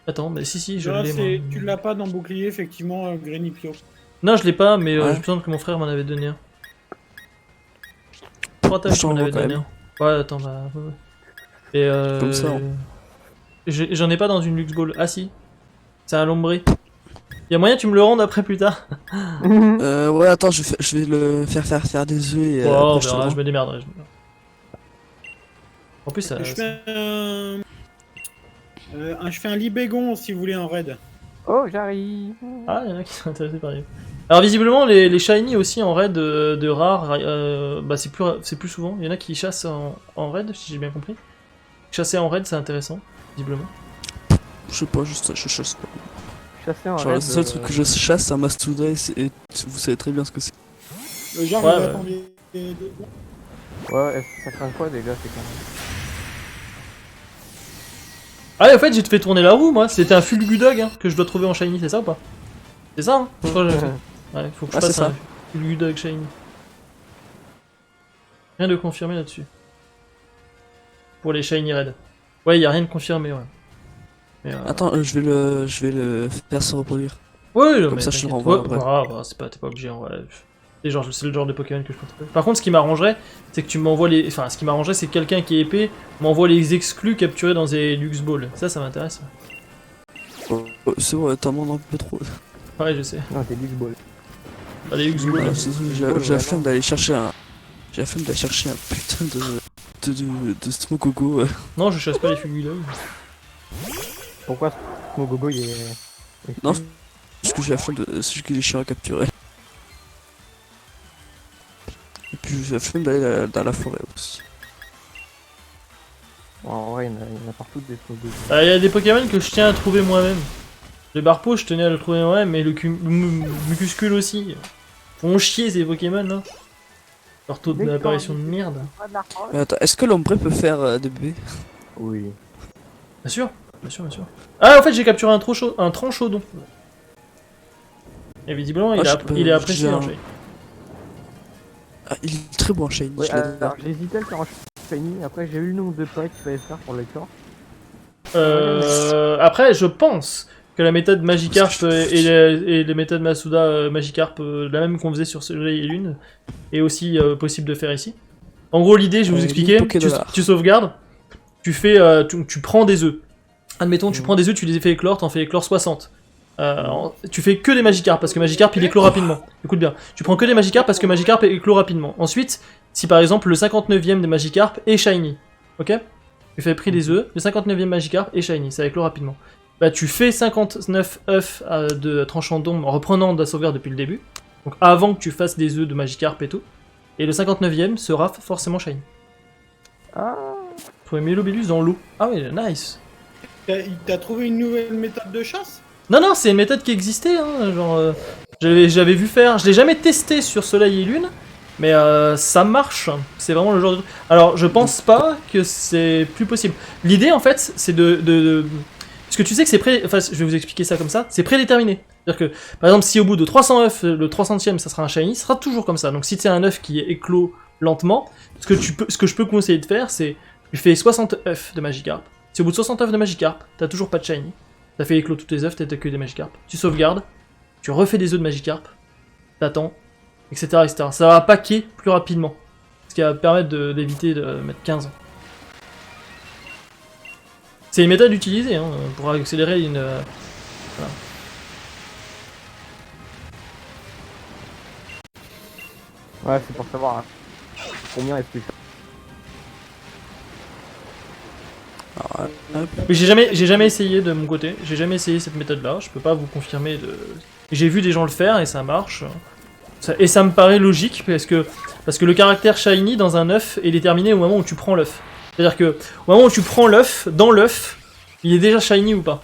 attends, mais si, je Là, l'ai, moi. tu l'as pas dans le bouclier, effectivement, Grenipio. Non, je l'ai pas, mais Ouais. je me semble que mon frère m'en avait donné un. Protège Je m'en t'envoie avait quand donné même. un. Ouais, attends, bah... ouais. Et Comme ça, hein. J'en ai pas dans une Lux Ball. Ah si. C'est un Lombré. Y'a moyen que tu me le rendes après plus tard? Ouais, attends, je vais le faire des œufs et Oh, on après, je te le verra, rends. je me démerderai. En plus, ça... Je fais un Libégon, si vous voulez, en raid. Oh, j'arrive. Ah, y'en a qui sont intéressés par les... Alors visiblement, les shiny aussi en raid de rares, bah c'est plus souvent. Il y en a qui chassent en raid, si j'ai bien compris. Chasser en raid, c'est intéressant, visiblement. Je sais pas, je chasse pas. Chasser un Genre, le raid, seul truc que je chasse, c'est un Mastouda et vous savez très bien ce que c'est. Le genre, Ouais, il ouais. attend Ouais, ça craint quoi déjà, c'est quand même. Ah, et en fait, j'ai fait tourner la roue, moi. C'était un Fulgudog hein, que je dois trouver en shiny, c'est ça ou pas? C'est ça, hein? Je crois que j'ai fait. Ouais, faut que je Ah, fasse c'est un ça. Fulgudog shiny. Rien de confirmé là-dessus. Pour les shiny raid. Ouais, y a rien de confirmé, ouais. Mais, Attends, je vais le faire se reproduire. ouais, non, comme mais ça, je te le t'inquiète. renvoie Ouais, après. bah, t'es pas obligé en vrai. C'est le genre de Pokémon que je peux trouver. Par contre, ce qui m'arrangerait, c'est que tu m'envoies les. Enfin, ce qui m'arrangerait, c'est que quelqu'un qui est épais m'envoie les exclus capturés dans des Lux Balls. Ça m'intéresse. C'est vrai, t'en demandes un peu trop. Ouais, je sais. Non, t'es Lux Ball. Bah, les Lux Balls. Ouais, j'ai la flemme d'aller chercher un. J'ai la flemme d'aller chercher un putain de Smogogo. Non, je chasse pas les Fulgudog. Pourquoi mon gogo il est. Non, parce que j'ai la flemme de celui qui est chiant à capturer. Et puis j'ai la flemme d'aller dans la forêt aussi. Bon, en vrai, il y en a partout des gogo. Il y a des Pokémon que je tiens à trouver moi-même. Le Barpo, je tenais à le trouver moi-même, mais le Mucuscule aussi. Font chier ces Pokémon là. Leur taux d'apparition de merde. Mais attends, est-ce que l'ombre peut faire des bébés? Oui. Bien sûr, bien sûr, bien sûr. Ah, en fait, j'ai capturé un Tranchaudon. Et visiblement, il est apprécié j'ai en un- shiny. Ah, il est très bon en shiny, Ouais, je l'adore. alors j'hésitais à le faire en shiny, après j'ai eu le nombre de pas qu'il fallait faire pour le corps. Après, je pense que la méthode Magikarp et les méthodes Masuda Magikarp, la même qu'on faisait sur Soleil et Lune, est aussi possible de faire ici. En gros, l'idée, je vais vous expliquer. Pokédollar. Tu sauvegardes, tu prends des œufs. Admettons, tu prends des œufs, tu les fais éclore, t'en fais éclore 60. Tu fais que des Magikarp parce que Magikarp il éclot rapidement. Écoute bien, tu prends que des Magikarp parce que Magikarp éclot rapidement. Ensuite, si par exemple le 59ème des Magikarp est Shiny, ok? Tu fais prix des œufs, le 59ème Magikarp est Shiny, ça éclot rapidement. Bah tu fais 59 œufs de tranchant d'ombre en reprenant de la sauvegarde depuis le début. Donc avant que tu fasses des œufs de Magikarp et tout. Et le 59ème sera forcément Shiny. Ah, Faut aimer l'Obélus dans l'eau. Ah ouais, nice. T'as trouvé une nouvelle méthode de chasse? Non, non, c'est une méthode qui existait, hein, genre... j'avais vu faire... Je l'ai jamais testé sur Soleil et Lune, mais ça marche. C'est vraiment le genre de... Alors, je pense pas que c'est plus possible. L'idée, en fait, c'est Parce que tu sais que c'est Enfin, je vais vous expliquer ça comme ça. C'est prédéterminé. C'est-à-dire que, par exemple, si au bout de 300 œufs, le 300ème, ça sera un shiny, ça sera toujours comme ça. Donc si c'est un œuf qui est éclos lentement, ce que je peux conseiller de faire, c'est... Tu fais 60 œufs de Magikarp. Si au bout de 60 œufs de Magikarp, t'as toujours pas de shiny, t'as fait éclos tous tes œufs, t'as que des Magikarp. Tu sauvegardes, tu refais des œufs de Magikarp, t'attends, etc., etc. Ça va packer plus rapidement. Ce qui va permettre d'éviter de mettre 15 ans. C'est une méthode utilisée hein, pour accélérer une... Voilà. ouais, c'est pour savoir hein, combien est-ce que Mais j'ai jamais essayé de mon côté, j'ai jamais essayé cette méthode-là, je peux pas vous confirmer de... J'ai vu des gens le faire et ça marche. Et ça me paraît logique parce que le caractère shiny dans un œuf est déterminé au moment où tu prends l'œuf. C'est-à-dire que au moment où tu prends l'œuf, dans l'œuf, il est déjà shiny ou pas.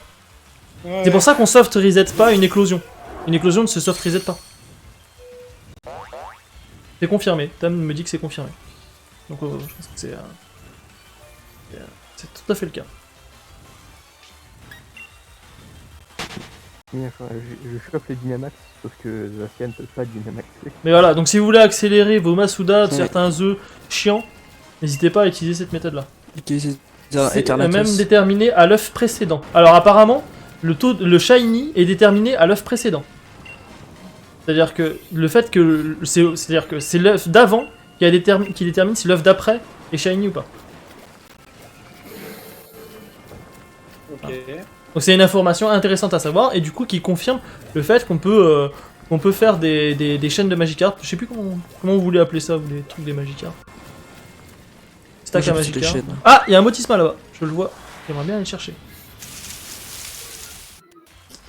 Ouais. C'est pour ça qu'on soft reset pas une éclosion. Une éclosion ne se soft reset pas. C'est confirmé, Tam me dit que c'est confirmé. Donc je pense que c'est tout à fait le cas. je chope les Dynamax, sauf que Zacian ne peut pas Dynamax. Mais voilà, donc si vous voulez accélérer vos Masuda de Ouais. certains œufs chiants, n'hésitez pas à utiliser cette méthode-là. Utiliser C'est Eternatus. même déterminé à l'œuf précédent. Alors apparemment, le shiny est déterminé à l'œuf précédent. C'est-à-dire que le fait que c'est l'œuf d'avant qui détermine si l'œuf d'après est shiny ou pas. Ok. Donc c'est une information intéressante à savoir et du coup qui confirme le fait qu'on peut faire des chaînes de Magikarp. Je sais plus comment vous voulez appeler ça, vous les trucs des Magikarp. Stack à Moi, j'ai fait des Magikarp. chaînes. Ah, il y a un Motisma là-bas, je le vois. J'aimerais bien aller le chercher.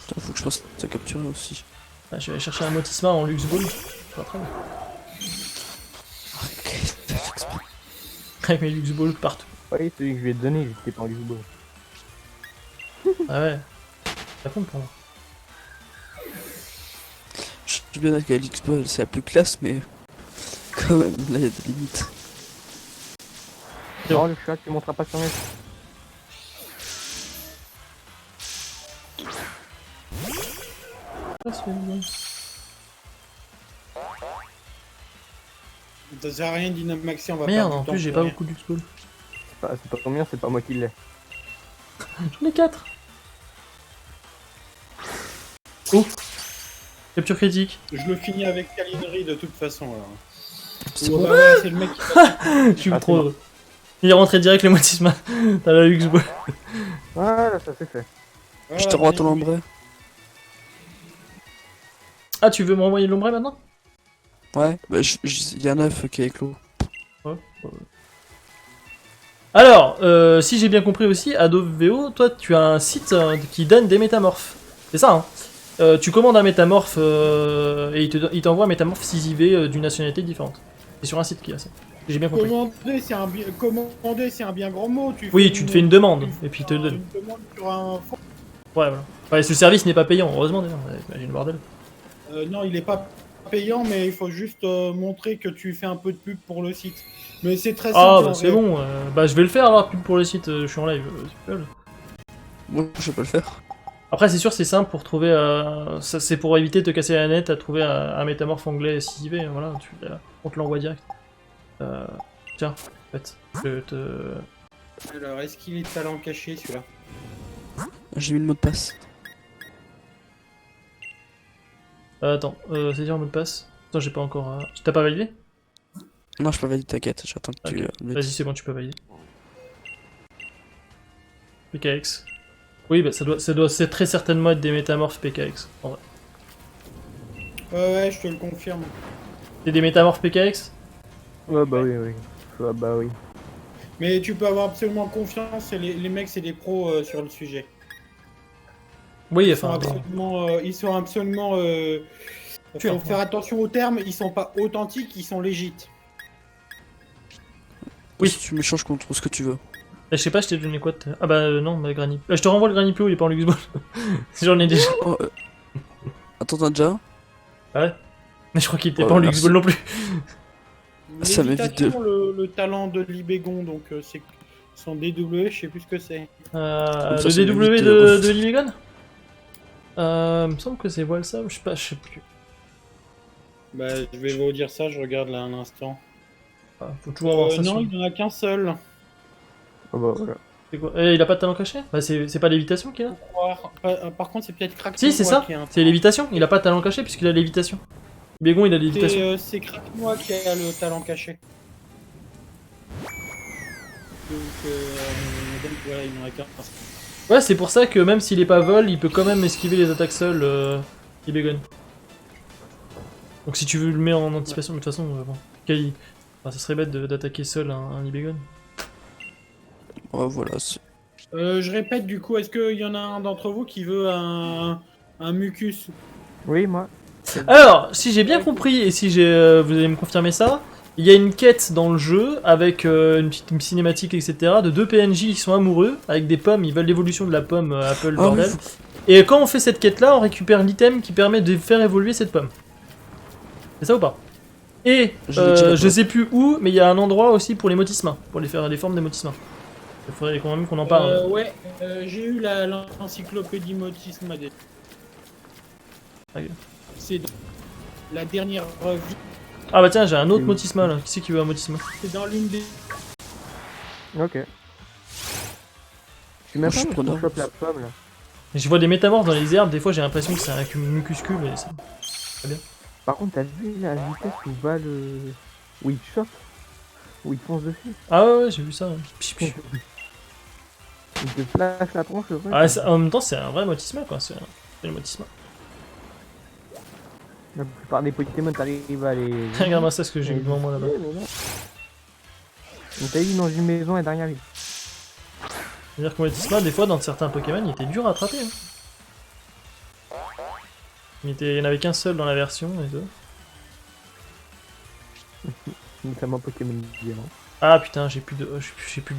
Putain, faut que je fasse ça capturer aussi. Ah, je vais aller chercher un Motisma en Lux Ball. Pas très bien. Avec mes Lux Ball partout. Oui, celui que je lui ai donné, j'étais pas en Luxembourg. Ah ouais. Ça compte pour moi. Je suis bien d'accord qu'Alix Ball c'est la plus classe, mais quand même, là il y a des limites. C'est bon. Non, le chat, tu monteras pas sur mes. Ah, c'est bien. Ça sert à rien Dynamaxi, on va Merde, perdre en du temps plus j'ai pour pas rien. beaucoup de Lux Ball. C'est pas ton mien, c'est pas moi qui l'ai. J'en ai 4. Oh. Capture critique. Je le finis avec Kalinri de toute façon. Alors. C'est Ouais, bon. ouais, c'est le mec qui Je suis Ah, trop c'est heureux. Il est rentré direct les Motisma. T'as la Lux Ball. Ouais, là, ça c'est fait. Je te rends ton ombre. Ah, tu veux m'envoyer l'ombre maintenant? Ouais, bah il y a un œuf qui est éclos. Alors, si j'ai bien compris aussi, AdoVO, toi tu as un site qui donne des métamorphes. C'est ça, hein? Tu commandes un métamorphe et il t'envoie un métamorphe 6IV d'une nationalité différente. C'est sur un site qui a ça. J'ai bien compris. Commander, c'est un bien grand mot. Oui, tu te fais une demande et puis il te le donne. Une demande sur un fond. Ouais, voilà. Ouais, ce service n'est pas payant, heureusement d'ailleurs. Ouais, imagine le bordel. Non, il est pas payant, mais il faut juste montrer que tu fais un peu de pub pour le site. Mais c'est très simple. Ah, en bah c'est vrai. bon. Bah je vais le faire alors, pub pour le site, je suis en live. C'est cool. Moi je peux le faire. Après, c'est sûr, c'est simple pour trouver. C'est pour éviter de te casser la nette à trouver un métamorphe anglais 6IV. Voilà, on te l'envoie direct. Tiens, en fait, je te. Alors, est-ce qu'il est talent caché celui-là? J'ai mis le mot de passe. Attends, c'est dire un mot de passe. Attends, j'ai pas encore. T'as pas validé? Non, je peux valider, t'inquiète, j'attends que tu. Ok. Vas-y, c'est bon, tu peux valider. PKX. Oui, bah ça doit c'est très certainement être des métamorphes PKX. En vrai. Ouais, je te le confirme. C'est des métamorphes PKX? Ouais, bah oui, oui. Ouais, bah oui. Mais tu peux avoir absolument confiance, et les mecs, c'est des pros sur le sujet. Oui, Ils sont enfin. absolument... Tu faut en- faire attention aux termes, ils sont pas authentiques, ils sont légites. Oui. Si tu m'échanges contre ce que tu veux. Je sais pas, je t'ai donné quoi Ah bah non, bah Granny. Je te renvoie le Granny Pio, il est pas en Luxball. J'en ai déjà. Oh, attends, t'as déjà? Ah ouais. Mais je crois qu'il était Ouais, pas en merci. Luxball non plus. Ça m'évite Lévitation, le talent de Libégon, donc c'est son DW, je sais plus ce que c'est. Comme Le ça DW m'évite de Limegon Il me semble que c'est Walsam, je sais plus. Bah, je vais vous dire ça, je regarde là un instant. Ah, faut toujours avoir ça Non, sur... il n'y en a qu'un seul. Ah bah voilà. C'est quoi il a pas de talent caché Bah c'est pas lévitation qu'il a Faut croire. Par contre, c'est peut-être Kraken. Si, c'est ça, qui a un c'est lévitation. Il a pas de talent caché puisqu'il a lévitation. Limegon, il a lévitation. C'est Krakenois qui a le talent caché. Donc voilà, il n'en a qu'un. Ouais, c'est pour ça que même s'il est pas vol, il peut quand même esquiver les attaques seules, Limegon. Donc si tu veux le mettre en anticipation, mais de toute façon, bon. Enfin, ça serait bête d'attaquer seul un Limegon. Ouais, voilà. Je répète du coup, est-ce qu'il y en a un d'entre vous qui veut un mucus? Oui, moi. Alors, si j'ai bien compris, et si vous allez me confirmer ça, il y a une quête dans le jeu avec une petite cinématique, etc. de deux PNJ qui sont amoureux, avec des pommes, ils veulent l'évolution de la pomme Apple, Ah bordel. oui, Et quand on fait cette quête-là, on récupère l'item qui permet de faire évoluer cette pomme. C'est ça ou pas? Et Je l'ai dit, la je pomme. sais plus où, mais il y a un endroit aussi pour les motismas, pour les faire les formes des motismas. Il faudrait quand même qu'on en parle. Ouais, j'ai eu l'encyclopédie Motisme AD. Ok. C'est dans la dernière vie. Ah bah tiens, j'ai un autre Oui. motisma là. Qui c'est qui veut un motisma? C'est dans l'une des. Ok. Je suis même Je suis pas preneur. qu'on chope la pomme là. Et je vois des métamorphes dans les herbes, des fois j'ai l'impression que c'est un mucuscule et c'est... Par contre, t'as vu la vitesse où va le. Où il chope? Où il fonce dessus? Ah ouais, j'ai vu ça. Ouais. Pich, pich. Il te flash la tronche le truc. Ah, en même temps, c'est un vrai motisma quoi. C'est le motisma. La plupart des Pokémon, t'arrives à les. Regarde-moi ça, ce que j'ai les devant moi là-bas. utiliser, mais non. Donc t'as eu dans une maison et derrière lui. C'est-à-dire que motisma, des fois, dans certains Pokémon, il était dur à attraper. Hein. Il y en avait qu'un seul dans la version et tout. Notamment Pokémon Diamant. Ah putain, j'ai plus de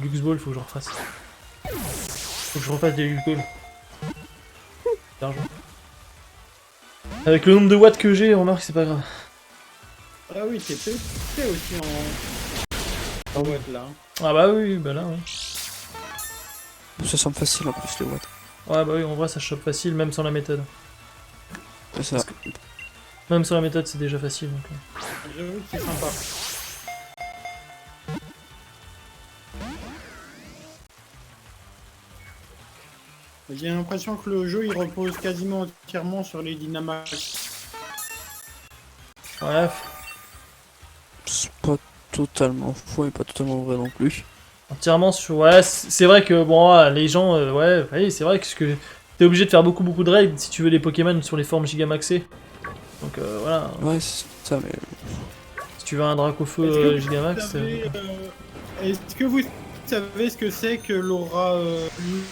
Lux Ball, faut que je refasse. Faut que je refasse des Lux Ball. D'argent. Avec le nombre de watts que j'ai, remarque, c'est pas grave. Ah oui, t'es aussi en boîte là. Ah bah oui, bah là, ouais. Ça semble facile en plus, les watts. Ouais, bah oui, en vrai, ça chope facile, même sans la méthode. C'est ça. Même sans la méthode, c'est déjà facile. Donc, J'avoue que c'est sympa. J'ai l'impression que le jeu il repose quasiment entièrement sur les Dynamax. ouais, C'est pas totalement faux et pas totalement vrai non plus. entièrement sur. Ouais, c'est vrai que, bon, les gens. Ouais, c'est vrai que t'es obligé de faire beaucoup de raids si tu veux les Pokémon sur les formes gigamaxées. Donc voilà, Ouais, c'est ça, mais. si tu veux un Dracofeu Est-ce que vous Gigamax. savez, est-ce que vous savez ce que c'est que l'aura,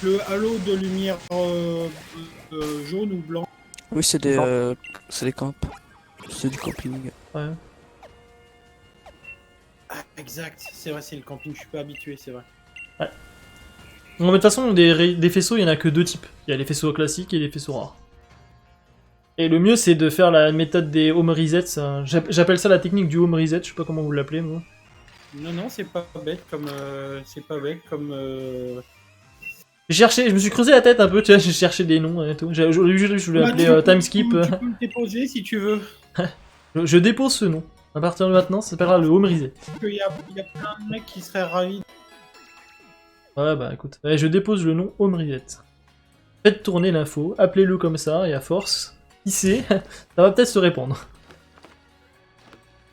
le halo de lumière jaune ou blanc? Oui, c'est des. Non. C'est des camps. C'est du camping. Ouais. Ah, exact, c'est vrai, c'est le camping, je suis pas habitué, c'est vrai. Bon, mais de toute façon, des faisceaux, il y en a que deux types. Il y a les faisceaux classiques et les faisceaux rares. Et le mieux, c'est de faire la méthode des home resets. J'appelle ça la technique du home reset, je sais pas comment vous l'appelez, moi. Non, c'est pas bête comme. Je me suis creusé la tête un peu, tu vois, j'ai cherché des noms et tout. Au début, je voulais Bah, appeler Time Skip. Tu peux le déposer si tu veux. Je dépose ce nom. À partir de maintenant, ça s'appellera le home reset. Parce qu'il y a plein de mecs qui seraient ravis. Ouais, bah écoute, ouais, je dépose le nom home reset. Faites tourner l'info, appelez-le comme ça, et à force, qui sait, ça va peut-être se répandre.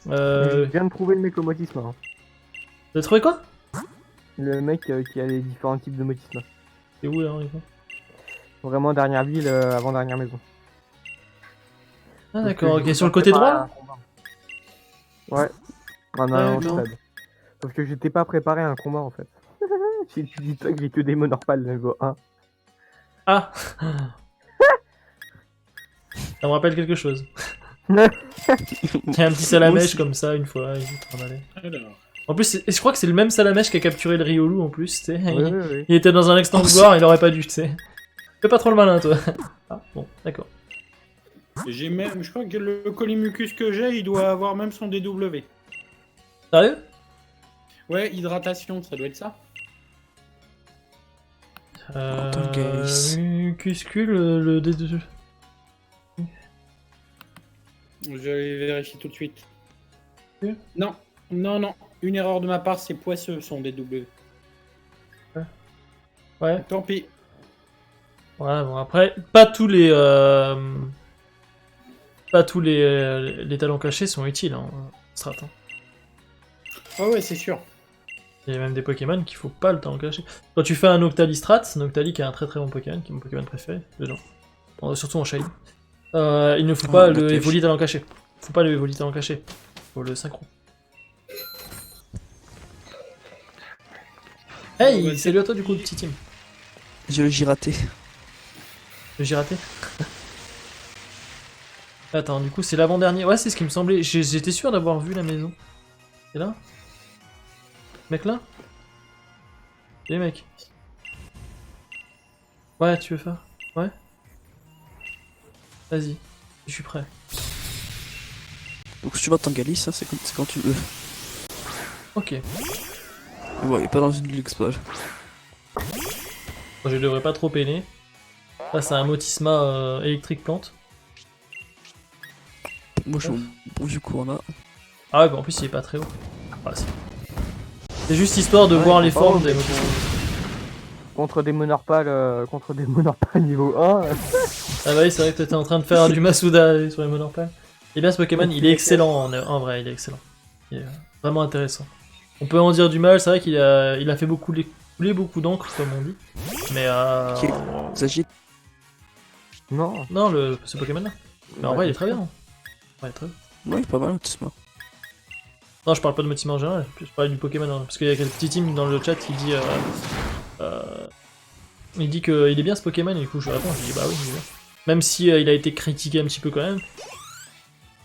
Je viens de trouver le mec au motisme. Hein. T'as trouvé quoi? Le mec qui a les différents types de motisme. C'est où là, Rico? Vraiment dernière ville, avant dernière maison. Ah Sauf d'accord, que ok, j'ai sur le pas côté préparé droit un là combat. Ouais, en allant au D'accord. stade. Sauf que j'étais pas préparé à un combat en fait. Si tu dis toi que j'ai que des monorpales niveau 1. Ah ça me rappelle quelque chose. Il y a un petit salamèche aussi. comme ça une fois, il est trimballé. Alors. En plus, je crois que c'est le même salamèche qui a capturé le Riolu en plus, tu sais. Oui, oui, oui. Il était dans un extinguoir, il aurait pas dû, tu sais. Fais pas trop le malin, toi. Ah, bon, d'accord. J'ai même, je crois que le Colimucus que j'ai, il doit avoir même son DW. Sérieux? Ouais, hydratation, ça doit être ça. Tangalis. Mucuscule, le D2. Je vais vérifier tout de suite. Oui. Non, non, non. Une erreur de ma part, c'est poisseux son DW. Ouais. Tant pis. Ouais, bon, après, pas tous les. Pas tous les talents cachés sont utiles en strat. Hein. Ah ouais, c'est sûr. Il y a même des Pokémon qu'il faut pas le talent caché. Quand tu fais un Noctali strat, Noctali qui est un très très bon Pokémon, qui est mon Pokémon préféré, dedans. Surtout en Shiny. Il ne faut pas le Noctali. Evoli talent caché. Faut pas le Evoli talent caché. Faut le synchro. Hey, Oh, bah, salut à toi du coup, petit team. J'ai raté. J'ai raté. Attends, du coup, c'est l'avant-dernier. Ouais, c'est ce qui me semblait. J'étais sûr d'avoir vu la maison. C'est là? Mec là? Les mecs. Ouais, tu veux faire? Ouais? Vas-y, je suis prêt. Donc si tu vas à Tangalis, ça c'est quand tu veux. Ok. Ouais, pas dans une Luxball. Bon, je devrais pas trop peiner. Face à un Motisma électrique plante. Moi je suis au bon vieux Corona. Ah ouais, bah en plus il est pas très haut. Ah, c'est juste histoire de Ouais, voir ils les sont pas formes hauts, des mais Motisma. contre des monorpales niveau 1. Ah bah oui, c'est vrai que t'étais en train de faire du Masuda sur les Monorpales. Et bien ce Pokémon, il est excellent en vrai, il est excellent. Il est vraiment intéressant. On peut en dire du mal, c'est vrai qu'il a fait couler beaucoup d'encre, comme on dit. Mais Qui s'agit Non. non, ce Pokémon-là. Mais en vrai, il est très bien. Ouais, il est très bien. Ouais, pas mal, Autisma. Non, je parle pas de Motisma en général, je parle du Pokémon. Hein, parce qu'il y a quelques petits teams dans le chat qui dit... il dit qu'il est bien ce Pokémon, et du coup je lui réponds, je lui dis bah oui, il est bien. Même si il a été critiqué un petit peu quand même.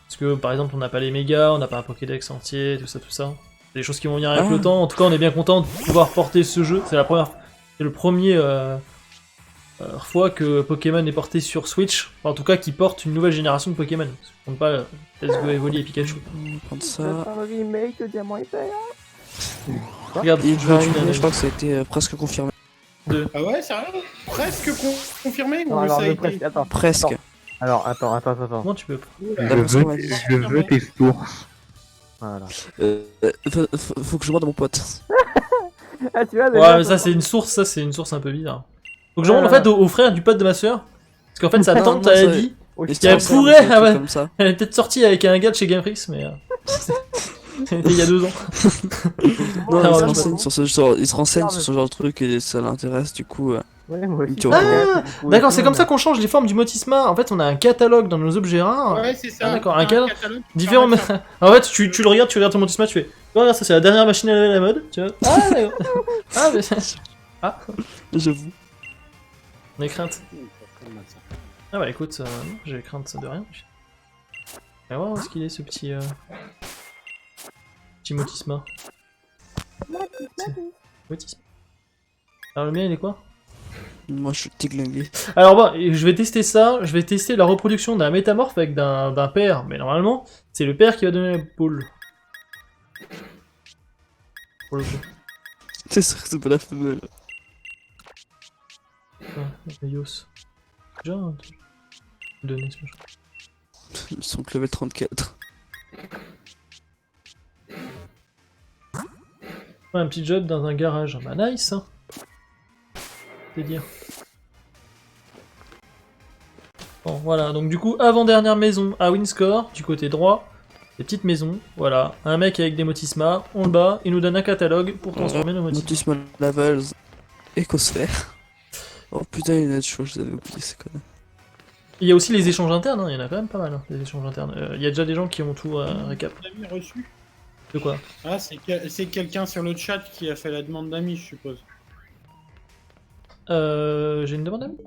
Parce que par exemple, on n'a pas les mégas, on n'a pas un Pokédex entier, tout ça, tout ça. C'est des choses qui vont venir avec Ah. le temps. En tout cas, on est bien content de pouvoir porter ce jeu. C'est le premier fois que Pokémon est porté sur Switch. Enfin, en tout cas, qui porte une nouvelle génération de Pokémon. Parce qu'on compte pas Let's Go Evoli et Pikachu. On va prendre C'est ça. un remake de Diamant et Perle. Regarde, Il je va veux tuer arriver, un je crois que ça a été presque confirmé. Ah ouais, sérieux? Presque confirmé ou Non, alors, ça a le été... presque, attends. Presque. Attends. Alors, attends. Comment tu peux Oula. D'après ce qu'on m'a dit. Je veux tes sources. Voilà. Faut que je demande à mon pote. Ah, tu vois, Ouais, mais ça c'est une source un peu bizarre. Faut que je demande en fait au frère du pote de ma soeur. Parce qu'en fait, sa Non, tante non, elle a ça- dit. Et Qui a ça, pourré, un ah truc ouais. comme ça. Elle est peut-être sortie avec un gars de chez Game Freaks, mais. C'était il y a 2 ans. Non, Ah, il se ouais, renseigne sur il se renseigne sur ce genre de truc et ça l'intéresse du coup. Ouais, moi aussi. Tu vois. D'accord, c'est comme ça qu'on change les formes du Motisma. En fait, on a un catalogue dans nos objets rares. Ouais, c'est ça. Ah, d'accord, T'as un catalogue catalogue. Différents. En fait, tu le regardes, tu regardes ton Motisma, tu fais. Voilà, ça c'est la dernière machine à la mode. Tu vois. Ah, d'accord. Ah, mais. Ah, J'avoue. on est crainte. Ah, bah écoute, non, j'ai crainte de rien. On va voir où est-ce qu'il est ce petit. Petit Motisma. Motisma. Alors le mien il est quoi? Moi je suis tiglingué. Alors bon, je vais tester ça, je vais tester la reproduction d'un métamorphe avec d'un père, mais normalement, c'est le père qui va donner la poule. Pour le coup. C'est sûr que c'est pas la femelle. Ouais, Yos. Déjà, donner ce machin. Ils sont que level 34. Ouais, un petit job dans un garage. Bah nice hein. C'est dire. Bon voilà, donc du coup, avant-dernière maison à Windscore, du côté droit. Des petites maisons, voilà. Un mec avec des Motisma, on le bat, il nous donne un catalogue pour transformer nos Motisma. Motisma Levels. Écosphère. Oh putain, il y en a, je crois que je les avais oubliés, c'est connu. Il y a aussi les échanges internes, hein, il y en a quand même pas mal, hein, les échanges internes. Il y a déjà des gens qui ont tout récap. Ami reçu. De quoi? Ah, c'est quelqu'un sur le chat qui a fait la demande d'amis, je suppose. J'ai une demande d'amis.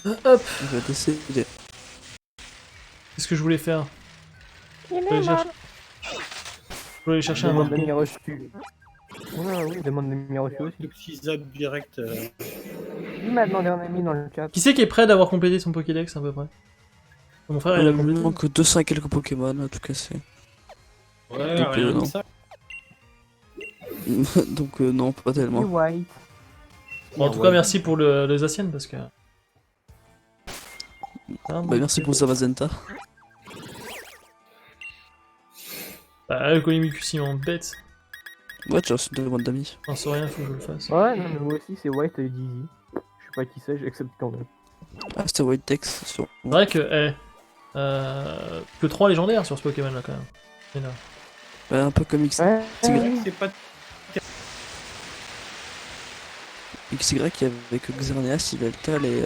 Hop, Il va décéder. qu'est-ce que je voulais faire? Je voulais aller chercher un Demande marteau. d'amis reçu. Oui, demande d'amis reçu aussi. Toxisable direct. Il m'a demandé un ami dans le chat. Qui c'est qui est prêt d'avoir complété son Pokédex à peu près? Mon frère il a Il me complété. manque 200 et quelques Pokémon à tout casser. Ouais, Donc, rien non. que ça. Donc non, pas tellement. White. Bon, en tout cas, merci pour les Asiennes parce que. Ah, Bah merci pour Zamazenta. Bah, le Colimicus il m'embête. Ouais, tu as reçu une demande d'amis. J'en sais rien, faut que je le fasse. Ouais, non, mais moi aussi, c'est White et Dizzy. Je sais pas qui c'est, j'accepte quand même. Ah, c'était White Tex sur. C'est vrai que, que 3 légendaires sur ce Pokémon là quand même. Et là. Ouais, un peu comme XY Ouais, C'est pas. avec Xerneas, Yveltal et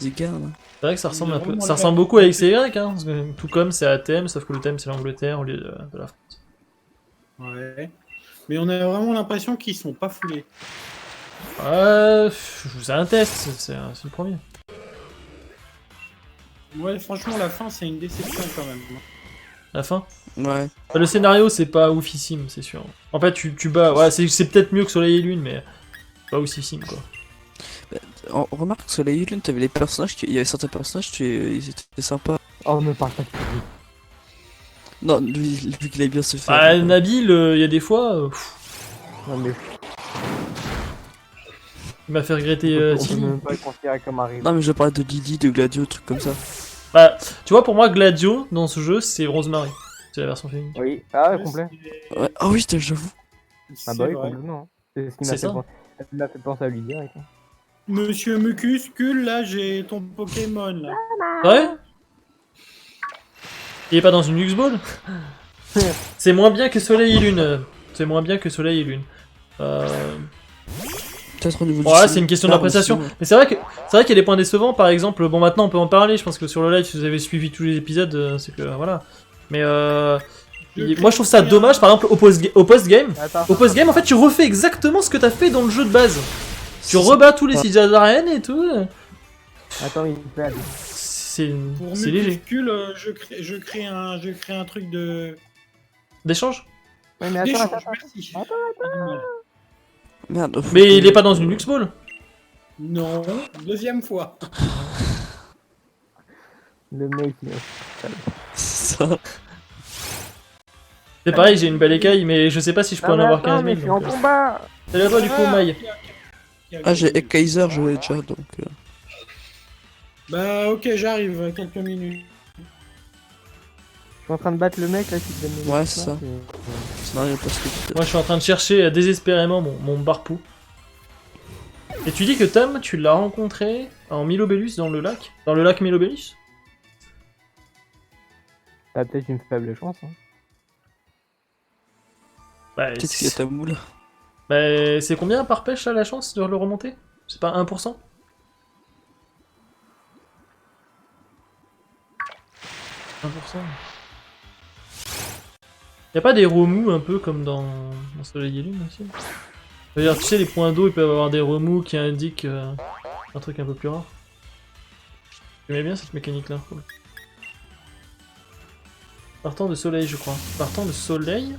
Zygarde. C'est vrai que ça ressemble un peu. Vraiment Ça la ressemble même. beaucoup à XY, hein, parce que tout comme c'est à thème, sauf que le thème c'est l'Angleterre au lieu de la France. Ouais. Mais on a vraiment l'impression qu'ils sont pas foulés. Je vous ai un test, c'est le premier. Ouais, franchement, la fin, c'est une déception quand même. La fin. Ouais. Bah, le scénario c'est pas oufissime, c'est sûr. En fait, tu bats. Ouais, c'est peut-être mieux que Soleil et Lune, mais pas oufissime quoi. Remarque que sur les Lune, t'avais les personnages, il y avait certains personnages, ils étaient sympas. Oh, me parle pas de ça. Non, lui qu'il aime bien se faire. Bah, Nabil, il y a des fois, Non, mais il m'a fait regretter on peut Tilly. même pas le considérer comme un rival. Non, mais je parlais de Lily, de Gladio, trucs comme ça. Bah, tu vois, pour moi, Gladio dans ce jeu, c'est Rosemary. C'est la version féminine. Oui, ah ouais, complet. Ouais. Ah oui, j'avoue. Ah bah oui, complètement. Hein. C'est ce qui C'est m'a ça. fait penser à lui direct. Hein. Monsieur Mucuscule, là, j'ai ton Pokémon, là. Ouais. Il est pas dans une Lux Ball. C'est moins bien que Soleil et Lune. C'est moins bien que Soleil et Lune. Peut-être au niveau du Bon, là, scénario, c'est une question aussi, d'appréciation. ouais. Mais c'est vrai qu'il y a des points décevants. Par exemple, bon, maintenant on peut en parler. Je pense que sur le live, si vous avez suivi tous les épisodes, c'est que voilà. Mais moi, je trouve ça dommage. Par exemple, au post-game, Attends, au post-game, en fait, tu refais exactement ce que t'as fait dans le jeu de base. Tu rebats tous les sites d'arène et tout. attends, il fait aller. Pour C'est léger. Mucuscule, je crée un truc de. D'échange. Ouais, mais attends, d'échange, attends, merci. attends. Merde. faut Mais que- il est pas dans une Lux Ball. Non, deuxième fois. Le mec, il C'est ça. C'est pareil, j'ai une belle écaille, mais je sais pas si je peux en avoir 15 000. mais je suis en donc, combat. Salut à toi du coup, Maï. Ah, j'ai Kaiser, je l'ai déjà donc. Bah, ok, j'arrive, quelques minutes. Je suis en train de battre le mec là qui te donne les Ouais, mecs, c'est là, ça. Scénario parce que. Moi je suis en train de chercher désespérément mon Barpou. Et tu dis que Tom, tu l'as rencontré en Milobellus dans le lac? Dans le lac Milobellus? T'as peut-être une faible chance. Hein. Bah, Peut-être qu'il y a ta moule. bah, c'est combien par pêche là la chance de le remonter? C'est pas 1%? 1%. Y'a pas des remous un peu comme dans Soleil et Lune aussi? C'est-à-dire, tu sais, les points d'eau, ils peuvent avoir des remous qui indiquent un truc un peu plus rare. J'aimais bien cette mécanique-là. Cool. Partant de soleil, je crois. Partant de soleil?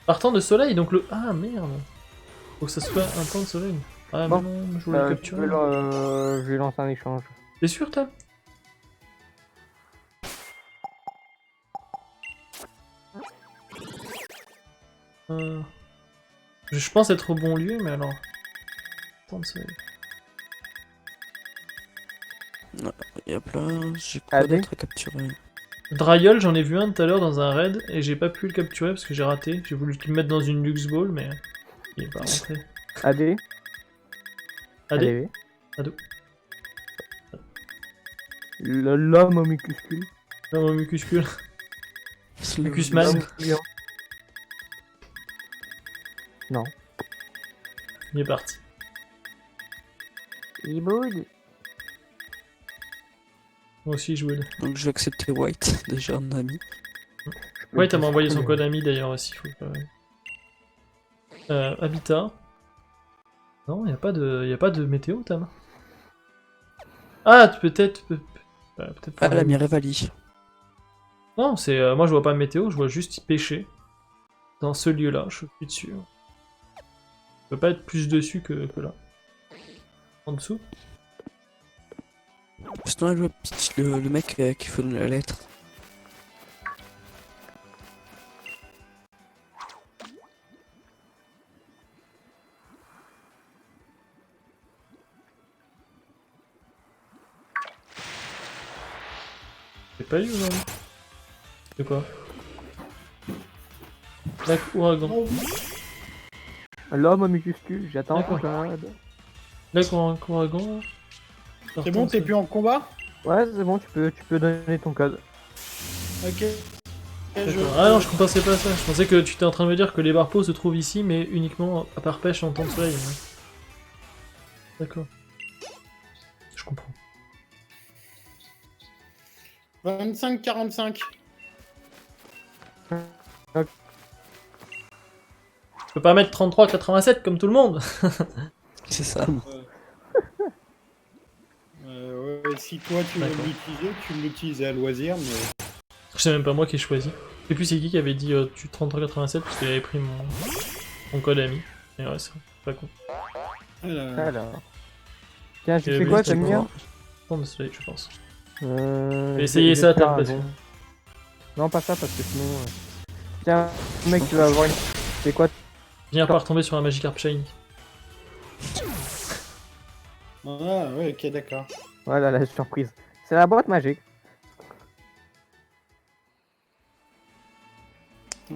Partant de soleil, donc le... Ah, merde. Faut que ça soit un temps de soleil. Ah, Bon. mais non, je voulais le capturer. Je vais lancer un échange. T'es sûr, Tom? Je pense être au bon lieu, mais alors... Temps de soleil. Il y a plein. J'ai quoi Allez. d'autre à capturer? Dryol, j'en ai vu un tout à l'heure dans un raid, et j'ai pas pu le capturer parce que j'ai raté. J'ai voulu le mettre dans une Lux Ball, mais... Il est pas rentré. AD. AD? Allez. Ado. L'homme au mucuscule. Non, mucuscule. C'est le- Mucusman. L'homme fuyant. Non. Il est parti. Il boude. Moi aussi, je voulais. Donc je vais accepter White, déjà un ami. Ouais, t'as envoyé son code ami d'ailleurs aussi. Faut pas... Habitat. Non, y a pas de météo, Tam. Ah, peut-être. Peut-être Ah, pas. la Mirevali. Non, c'est moi je vois pas météo, je vois juste pêcher dans ce lieu-là. Je suis dessus. Je peux pas être plus dessus que là. En dessous. Sinon, je vois le mec qui fait la lettre. J'ai pas eu aujourd'hui. C'est quoi? Lac ouragan. L'homme au mucuscule, j'attends. D'accord. Lac ouragan. C'est bon, t'es plus en combat? Ouais, c'est bon, tu peux donner ton code. Ok. D'accord. Ah non, je compensais pas ça. Je pensais que tu étais en train de me dire que les barpeaux se trouvent ici, mais uniquement à part pêche en temps de soleil. Ouais. D'accord. Je comprends. 25-45. Je peux pas mettre 33-87 comme tout le monde. C'est ça. Ouais, si toi tu veux D'accord. l'utiliser, tu l'utilises à loisir, mais... C'est même pas moi qui ai choisi. Je sais plus c'est qui avait dit tu 33-87 parce qu'il avait pris mon code ami. Et ouais, c'est pas con. Alors. Tiens, tu Et sais oui, quoi, c'est t'aimes bien Temps de soleil, je pense. Essayez Essayez ça, t'as parce que... Non, pas ça, parce que sinon... Tiens, mec, tu vas avoir une... C'est quoi Viens par tomber sur un Magikarp Shiny. Ah ouais, ok, d'accord. Voilà, la surprise. C'est la boîte magique.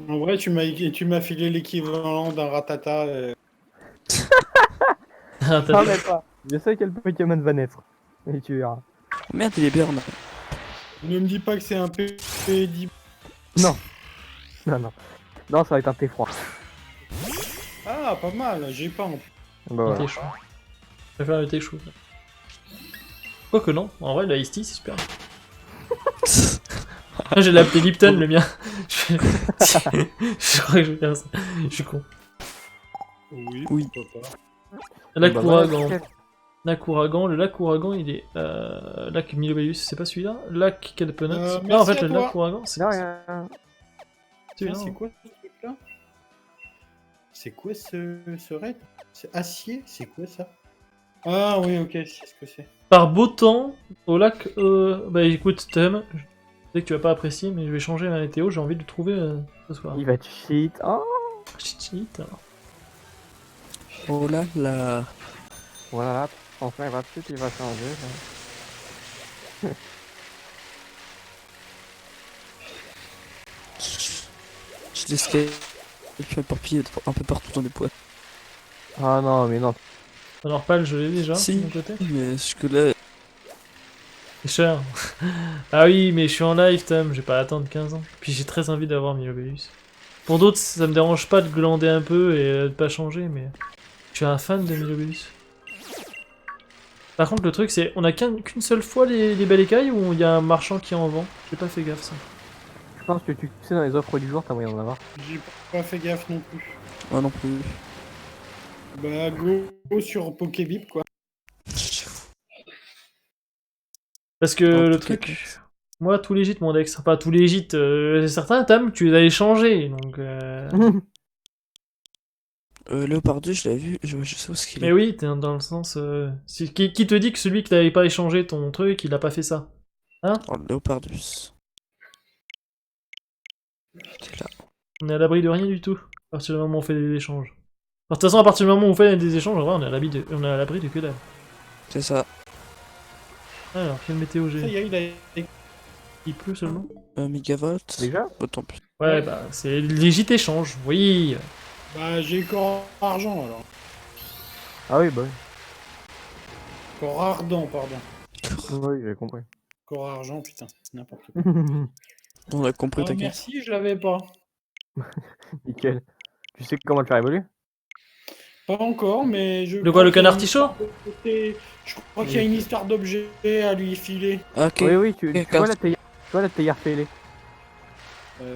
En vrai, tu m'as filé l'équivalent d'un ratata. Ah, t'as Ah, vu. mais pas. Je sais quel Pokémon va naître. Et tu verras. Oh, merde, il est bien. Ne me dis pas que c'est un PPD. Non. Non, non. Non, ça va être un thé froid. Ah, pas mal, j'ai pas en plus. Bah, Un voilà. thé chaud. Je préfère le thé chaud. Quoique non, en vrai, le Ice Tea, c'est super. Ah, j'ai l'appelé Lipton, le mien. Je crois que je vais faire ça. Je suis con. Oui, Oui. pourquoi pas. Lac Bah, voilà, ouragan. nickel. Lac ouragan. Le lac ouragan, il est. Lac Milobaeus, c'est pas celui-là? Lac Kelpenot. Non, en merci fait, à le toi. lac ouragan, c'est Non, rien. celui-là. Tiens, c'est quoi ce truc-là? C'est quoi ce raid? C'est acier? C'est quoi ça? Ah oui, ok, je sais ce que c'est. Par beau temps, au lac. Bah écoute, Tom, je sais que tu vas pas apprécier, mais je vais changer la météo. J'ai envie de le trouver ce soir. Il va te cheat. Oh, Cheat. Oh là là. voilà, enfin, il va tout, il va changer. Là. Je l'escalade. Et puis éparpillé un peu partout dans les boîtes. Ah non, mais non. Alors, Pal, je l'ai déjà, Si. de mon côté. Mais jusque là, C'est cher. Ah oui, mais je suis en live, Tom, j'ai pas à attendre 15 ans. Puis j'ai très envie d'avoir Milobaeus. Pour d'autres, ça me dérange pas de glander un peu et de pas changer, mais je suis un fan de Milobaeus. Par contre, le truc, c'est on a qu'une seule fois les belles écailles ou il y a un marchand qui en vend? J'ai pas fait gaffe, ça. Je pense que tu sais, dans les offres du jour, t'as moyen d'en avoir. J'ai pas fait gaffe non plus. moi non plus. Bah, go sur Pokébip, quoi. Parce que En le tout cas, truc, moi, tous les gîtes, mon Dex, pas tous les gîtes, certains, Tam, tu les as échangés, donc... Léopard 2, je l'ai vu, je sais où ce qu'il est. Mais oui, t'es dans le sens... qui te dit que celui que t'avais pas échangé ton truc, il a pas fait ça? Oh, Léopardus. T'es là. On est à l'abri de rien du tout, à partir du moment où on fait des échanges. De toute façon, à partir du moment où on fait des échanges, en vrai, on est à l'abri de que dalle. C'est ça. Alors, quelle météo Ça y j'ai? est, Il pleut seulement? Mégavolt. Déjà Autant plus. Ouais, bah, c'est les gîtes échanges, oui. Bah, j'ai corps argent, alors. Ah oui, bah Corps ardent, pardon. oui. Oui, j'ai compris. Corps argent, putain, c'est n'importe quoi. On a compris, Ah, t'inquiète. merci, je l'avais pas. Nickel. Tu sais comment le faire évoluer? Pas encore, mais je De quoi, crois le qu'il y a canard une tichot? histoire je crois qu'il y a une histoire d'objet à lui filer. Ah, ok. Oui, oui, tu vois carte. la théière fêlée.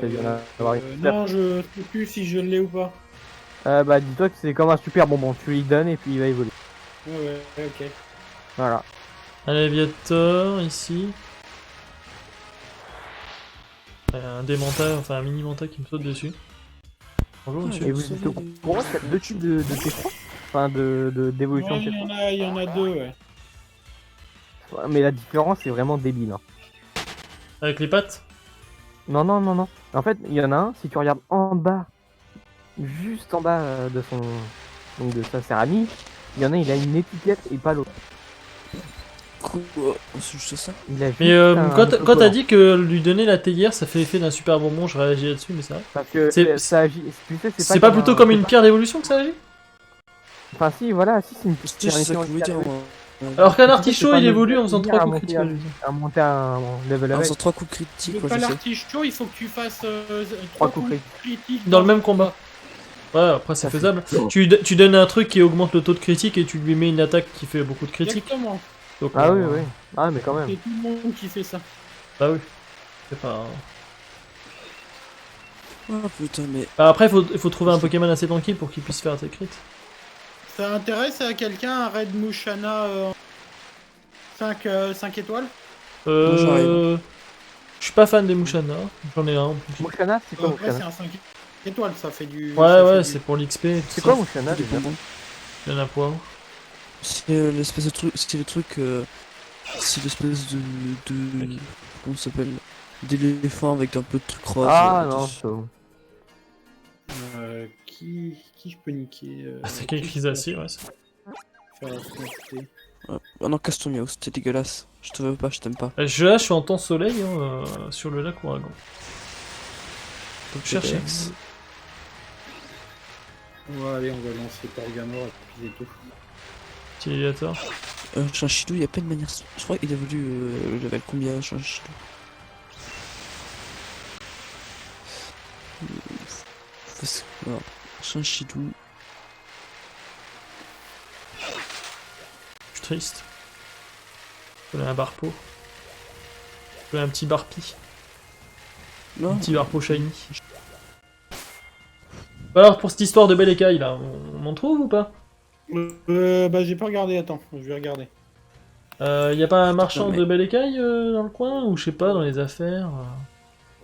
T'as dû en avoir une. Non, je sais plus si je l'ai ou pas. Bah dis-toi que c'est comme un super bonbon, tu lui donnes et puis il va évoluer. Ouais, ok. Voilà. Un aviator ici. Un démental, enfin un mini mental qui me saute dessus. Bonjour Ah, monsieur. Et vous êtes au courant qu'il y a deux types de T3? Enfin d'évolution Ouais, de T3. il y en a deux, ouais. Ouais, mais la différence est vraiment débile. Hein. Avec les pattes. Non, non, non, non. En fait, il y en a un, si tu regardes en bas, juste en bas de son. Donc de sa céramique, il y en a, il a une étiquette et pas l'autre. Quoi? C'est juste ça? Il a juste Mais quand t'as autocollant. dit que lui donner la théière ça fait effet d'un super bonbon, je réagis là-dessus, mais c'est vrai. Parce que c'est- ça agit. Tu sais, C'est pas plutôt comme c'est une pas- pierre d'évolution que ça agit? Enfin, si, voilà, si, c'est une C'est ça que je voulais dire, pierre moi. Alors qu'un Tu sais, artichaut c'est pas il une évolue en faisant pierre 3 à coups monter critiques. à monter un level Ah, avec. sur 3 coups Tu critiques, veux quoi, pas je sais. l'artichaut, il faut que tu fasses Trois 3 coups coups critiques Dans le même combat. Ouais, après c'est Ça fait- faisable. Tu donnes un truc qui augmente le taux de critique et tu lui mets une attaque qui fait beaucoup de critiques. Exactement. Donc, Ah oui, oui. Ah, mais quand même. C'est tout le monde qui fait ça. Bah oui. C'est pas... Oh putain, mais. Bah, après il faut trouver un Pokémon assez tranquille pour qu'il puisse faire tes crits. Ça intéresse à quelqu'un un Red Mushana 5 étoiles? Je suis pas fan des Mushana, j'en ai un en plus. Mushana, c'est quoi Après, c'est Mushana? un 5 étoiles, ça fait du. Ouais, ça ouais, fait c'est pour l'XP. C'est quoi Mushana Des déjà? bonbons. Il y en a poids. C'est l'espèce de truc. C'est le truc. C'est l'espèce de. Comment ça s'appelle? D'éléphant avec un peu de truc rose. Ah non, dessus. c'est bon. Qui je peux niquer C'est quel Crisacé, ouais. faire la fierté. Ouais. Oh non, casse ton miaou, c'était dégueulasse. Je te veux pas, je t'aime pas. Là, je suis en temps soleil hein, sur le lac Ouragan. Donc chercher. Ouais, allez, on va lancer Torgamor et puis c'est tout. Petit aviator. Chinchilou, il y a pas de manière. Je crois qu'il a voulu le level combien, Chinchilou? Alors, Chinchilou. Je suis triste. Je voulais un barpo. Je voulais un petit barpi. Non, Un petit barpo shiny. Alors pour cette histoire de belle écaille là, on en trouve ou pas? Bah, j'ai pas regardé, attends, je vais regarder. Y a pas un marchand mais- de belle écaille dans le coin? Ou je sais pas, dans les affaires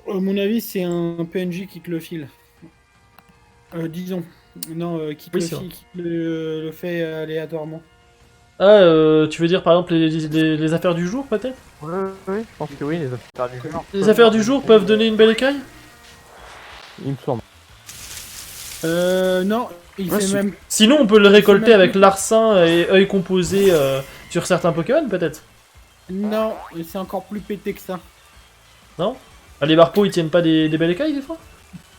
À mon avis, c'est un PNJ qui te le file. Disons. Non, qui te Oui, le c'est file, qui te le fait aléatoirement. Ah, tu veux dire par exemple les affaires du jour peut-être? Ouais, ouais, je pense que oui, les affaires du jour. Les affaires du jour peuvent donner une belle écaille? Il me semble. Non, il Ouais, fait c'est- même. Sinon on peut le récolter même avec plus. larcin et œil composé sur certains Pokémon peut-être? Non, c'est encore plus pété que ça. Non? Ah, les barpos ils tiennent pas des belles écailles des fois?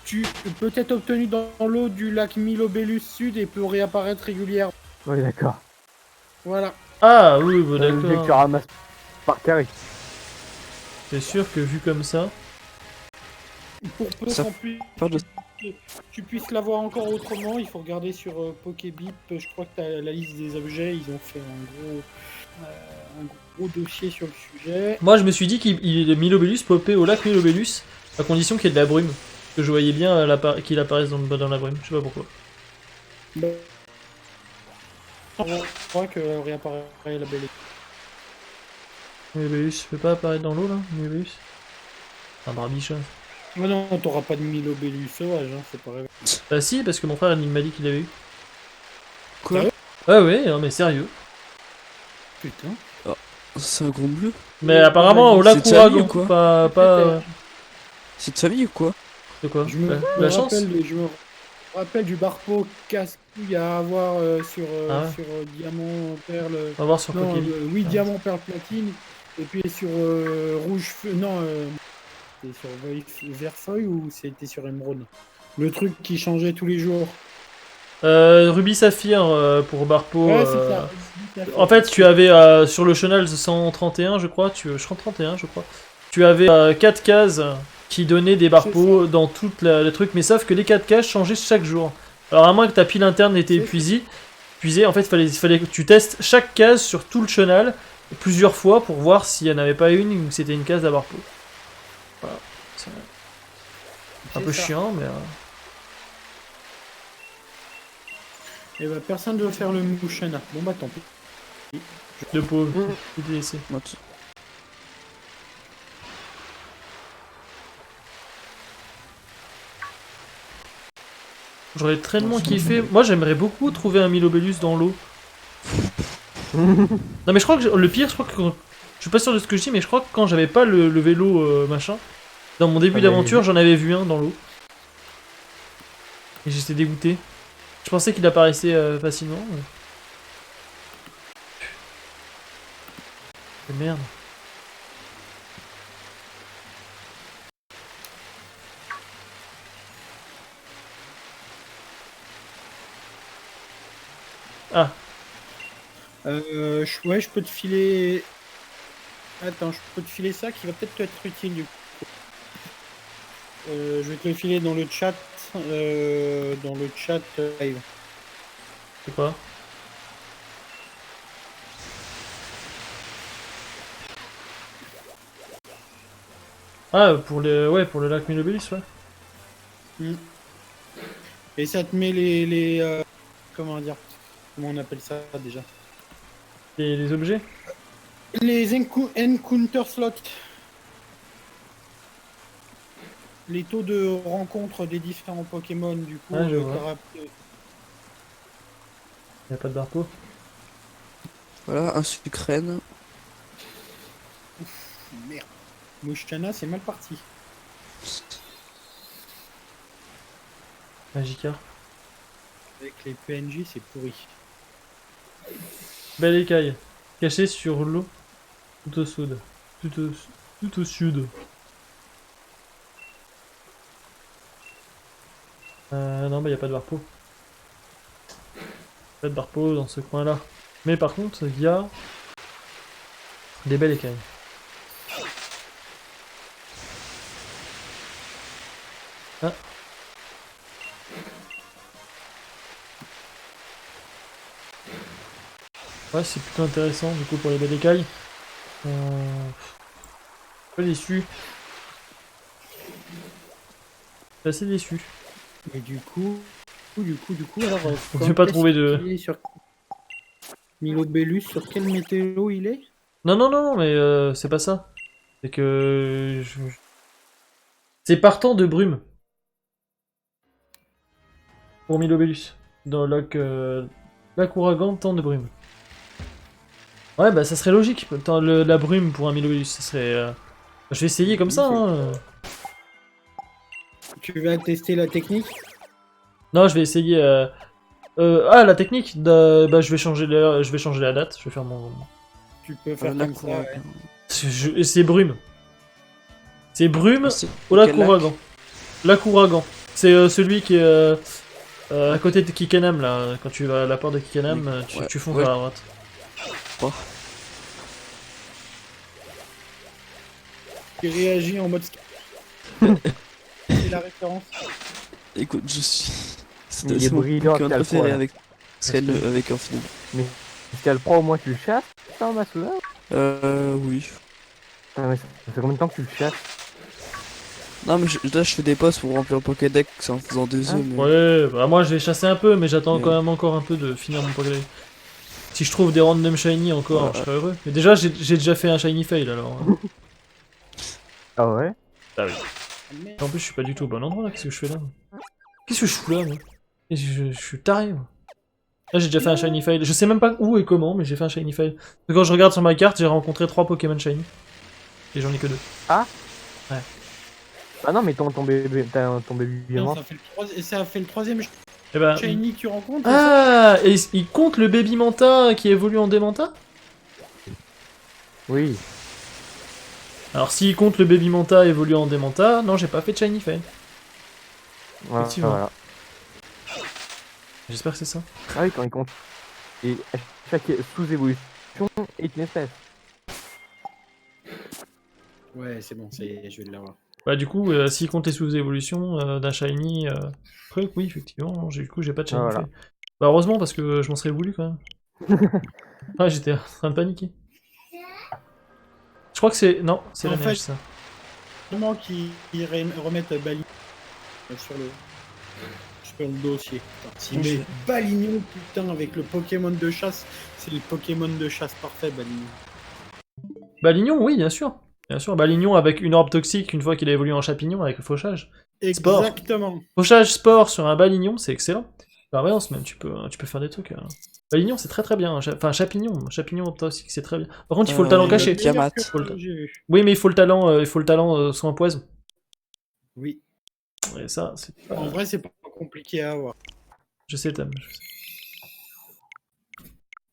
Tu peux être obtenu dans l'eau du lac Milobellus Sud et peut réapparaître régulièrement. Oui, d'accord. Voilà. Ah oui, bah, Dès que tu d'accord. ramasses par carré. C'est sûr que vu comme ça... Pour peu Ça qu'en plus Parle de... tu puisses l'avoir encore autrement, il faut regarder sur Pokébip. Je crois que tu as la liste des objets. Ils ont fait un gros dossier sur le sujet. Moi je me suis dit qu'il Milobellus popait au lac Milobellus à condition qu'il y ait de la brume. Que je voyais bien qu'il apparaisse dans la brume, je sais pas pourquoi. Je crois que réapparaît la belle. Milobellus peut pas apparaître dans l'eau là? Milobellus? Un barbichon. Oh non, t'auras pas de Milobellus sauvage, hein, c'est pas vrai. Bah si, parce que mon frère il m'a dit qu'il avait eu. Quoi? Sérieux? Ah ouais, non mais sérieux. Putain. C'est un gros bleu? Mais apparemment au C'est lac de famille Ouragan, ou quoi? pas... C'est de famille ou quoi? C'est quoi? Je me, La chance? je me rappelle du barpo casse-couille à avoir sur, Ah ouais. sur Diamant, Perle. On va voir sur Non, Pokébip. oui, Diamant, Perle, Platine. Et puis sur Rouge Feu. Non, c'était sur Verfeuille ou c'était sur Emeraude? Le truc qui changeait tous les jours. Ruby Saphir pour Barpo. Ouais, c'est ça. En fait, tu avais sur le chenal 131, je crois, je crois 31, je crois. Tu avais 4 cases qui donnaient des barpeaux dans tout le truc, mais sauf que les 4 cases changeaient chaque jour. Alors à moins que ta pile interne était épuisée, en fait, il fallait que tu testes chaque case sur tout le chenal plusieurs fois pour voir s'il n'y en avait pas une ou que c'était une case à barpeau. Voilà. C'est un peu chiant, mais... Et bah personne ne veut faire le Mouchana. Bon bah tant pis. Le pauvre, il est laissé. J'aurais tellement kiffé. Moi, j'aimerais beaucoup trouver un Milobellus dans l'eau. Non, mais je crois que le pire, je crois que. Je suis pas sûr de ce que je dis, mais je crois que quand j'avais pas le vélo machin, dans mon début d'aventure, j'en avais vu un dans l'eau. Et j'étais dégoûté. Je pensais qu'il apparaissait facilement. Mais... Merde. Ah. Ouais, je peux te filer... Attends, je peux te filer ça qui va peut-être te être utile du coup. Je vais te le filer dans le chat. Live. C'est quoi? Ah, pour le lac Milobellus, ouais. Et ça te met comment dire? Comment on appelle ça déjà? Les objets? Les encounter slots. Les taux de rencontre des différents Pokémon, du coup. Ah, je vois. Y'a pas de barpeau? Voilà, un sucrène. Merde. Mouchana, c'est mal parti. Magikarp. Avec les PNJ, c'est pourri. Belle écaille. Cachée sur l'eau. Tout au sud. Tout au sud. Non, bah y'a pas de barpeau. Pas de barpeau dans ce coin-là. Mais par contre, il y a des belles écailles. Ah. Ouais, c'est plutôt intéressant du coup pour les belles écailles. Pas déçu. Je suis assez déçu. Et du coup, alors... Je vais pas trouver de... Sur Milobellus, sur quel météo il est? Non, mais c'est pas ça. C'est que... C'est partant de brume. Pour Milobellus. Dans lac ouragan, temps de brume. Ouais, bah ça serait logique. La brume pour un Milobellus, ça serait... Je vais essayer comme ça, hein. Tu vas tester la technique? Non, je vais essayer... Ah, la technique bah je vais changer la date. Je vais faire mon... Tu peux faire comme ça, ouais. C'est brume. C'est brume au lac Quel lac? ouragan. Lac ouragan. C'est celui qui est à côté de Kikanam, là. Quand tu vas à la porte de Kikanam, tu fonces vers la droite. Tu réagis en mode... C'est la référence. Écoute, je suis... Il est brillant, Pokémon t'as le préféré poids, avec avec un film. Mais si t'as le pro, au moins tu le chasses, ça, Masula? Oui. Ah, mais ça fait combien de temps que tu le chasses? Non, mais là, je fais des postes pour remplir le Pokédex en faisant des œufs, mais... Ouais, bah moi je vais chasser un peu, mais j'attends Ouais. quand même encore un peu de finir mon Pokédex. Si je trouve des random shiny encore, je serai heureux. Mais déjà, j'ai déjà fait un shiny fail alors. Ah ouais? Ah oui. En plus, je suis pas du tout au bon endroit là. Qu'est-ce que je fais là? Qu'est-ce que je fous là, moi? Je suis taré, moi. Là, j'ai déjà fait un shiny fail. Je sais même pas où et comment, mais j'ai fait un shiny fail. Quand je regarde sur ma carte, j'ai rencontré 3 Pokémon shiny. Et j'en ai que 2. Ah? Ouais. Ah non, mais ton bébé est Non, mort. ça fait le troisième Et bah... shiny que tu rencontres. Ah, et il compte le Baby Manta qui évolue en Démanta? Oui. Alors s'il compte le Baby Manta évoluant en Démanta, non, j'ai pas fait de shiny fail. Voilà, Effectivement. voilà. J'espère que c'est ça. Ah oui, quand il compte. Et chaque sous-évolution est une espèce. Ouais, c'est bon, je vais l'avoir. Bah du coup, s'il compte les sous-évolutions d'un shiny truc, oui, effectivement, du coup j'ai pas de shiny Voilà. fait. Bah heureusement, parce que je m'en serais voulu quand même. Ah, j'étais en train de paniquer. Je crois que c'est... Non, c'est la En neige, fait- ça. Comment qu'ils remettent Balignon sur le dossier. S'il Moi, je- met Balignon, putain, avec le Pokémon de chasse, c'est le Pokémon de chasse parfait, Balignon. Balignon, oui, bien sûr. Bien sûr, Balignon avec une orbe toxique une fois qu'il a évolué en Chapignon avec le fauchage. Sport. Exactement. Fauchage sport sur un Balignon, c'est excellent. Par variance même, tu peux faire des trucs. Balignon, c'est très très bien. Enfin, Chapignon toxique, c'est très bien. Par contre, il faut le talent le caché. Diamat. Faut le- J'ai vu. Oui, mais il faut le talent soin poison. Oui. Et ça, c'est pas... En vrai, c'est pas compliqué à avoir. Je sais, Tam. je sais.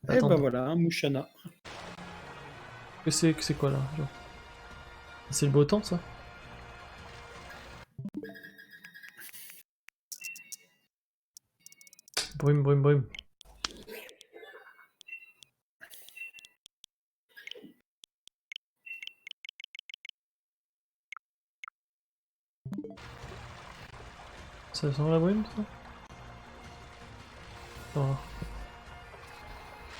Et Attends, bah voilà, un Mouchana. que c'est quoi là genre c'est le beau temps, ça? Brume. Ça sent la brume, ça? Oh.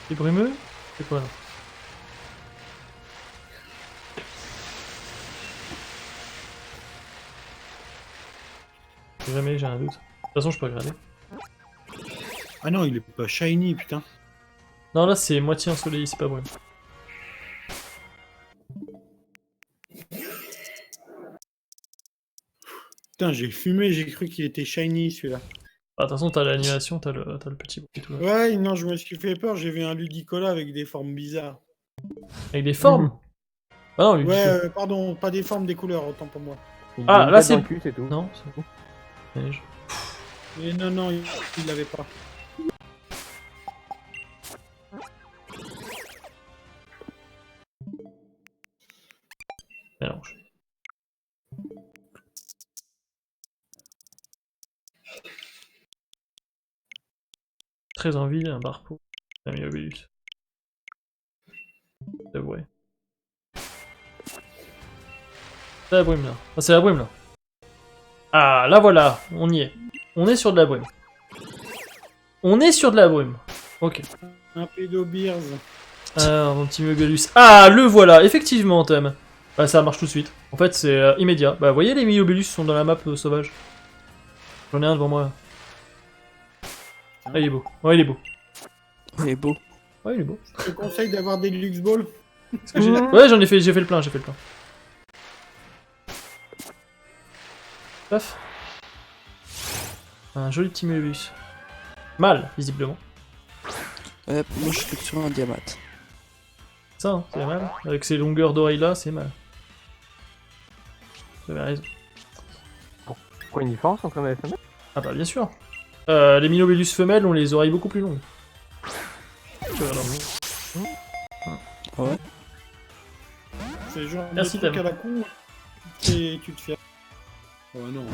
C'est brumeux? C'est quoi là? Jamais, j'ai un doute. De toute façon, je peux regarder. Ah non, il est pas shiny, putain. Non, là, c'est moitié ensoleillé, c'est pas brume. Putain, j'ai fumé, j'ai cru qu'il était shiny celui-là. Ah, de toute façon, t'as l'animation, t'as le petit bruit et tout là. Ouais, non, je me suis fait peur, j'ai vu un Ludicola avec des formes bizarres. Avec des formes? Ah non, lui, Ouais, du coup. pardon, pas des formes, des couleurs, autant pour moi. Il Ah, a une là, tête c'est- dans le cul, c'est tout. Non, c'est bon. Neige. Et non, il l'avait pas. Mélange. Très envie, un barpo. Un Miobélus. C'est vrai. C'est la brume là. Ah, c'est la brume là. Ah, là voilà, on y est. On est sur de la brume. On est sur de la brume. Ok. Un Pédobeers. Alors, mon petit Miobélus. Ah, le voilà, effectivement, Tom. Bah, ça marche tout de suite. En fait, c'est immédiat. Bah, vous voyez, les Miobélus sont dans la map sauvage. J'en ai un devant moi. Ah, il est beau. Ouais, il est beau. Il est beau. Ouais, il est beau. Je te conseille d'avoir des Lux Balls. Parce que ouais, j'ai fait le plein, Paf. Un joli petit Miobélus. Mal, visiblement. Ouais, moi, je suis sur un Diamat. Ça, hein, c'est mal. Avec ces longueurs d'oreilles là, c'est mal. Vous avez raison. Quoi, une différence entre mâle et femelle? Ah bah bien sûr. Les Minobellus femelles ont les oreilles beaucoup plus longues. Tu vois, alors. Ah ouais. C'est genre Merci, des trucs Tam. à la con et tu te fais... Oh non.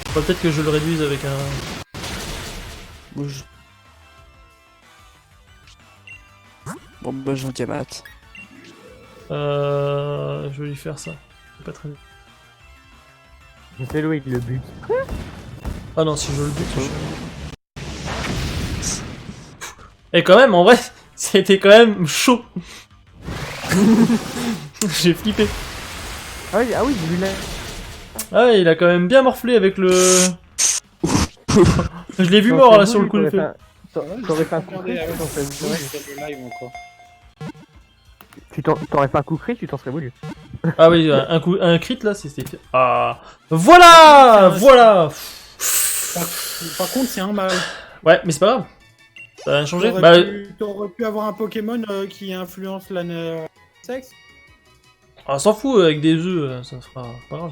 Faut peut-être que je le réduise avec un... Moi, je... Bon, bah, j'ai un Diamat. Je vais lui faire ça. C'est pas très bien. C'est Loïc le but. Ah non, si je le bute, Et quand même, en vrai, c'était quand même chaud. J'ai flippé. Ah oui, j'ai vu là. Ah ouais, il a quand même bien morflé avec le... Je l'ai vu mort là sur le coup de feu. T'aurais fait un coup crit, Regardez, tu t'en serais voulu. le live encore. T'aurais fait un coup crit, tu t'en serais voulu. Ah oui, un crit là, c'était... Ah... Voilà. Par contre, c'est un mâle. Ouais, mais c'est pas grave. Ça a rien changé. T'aurais Bah, t'aurais pu avoir un Pokémon qui influence la sexe. on s'en fout, avec des œufs, ça sera pas grave.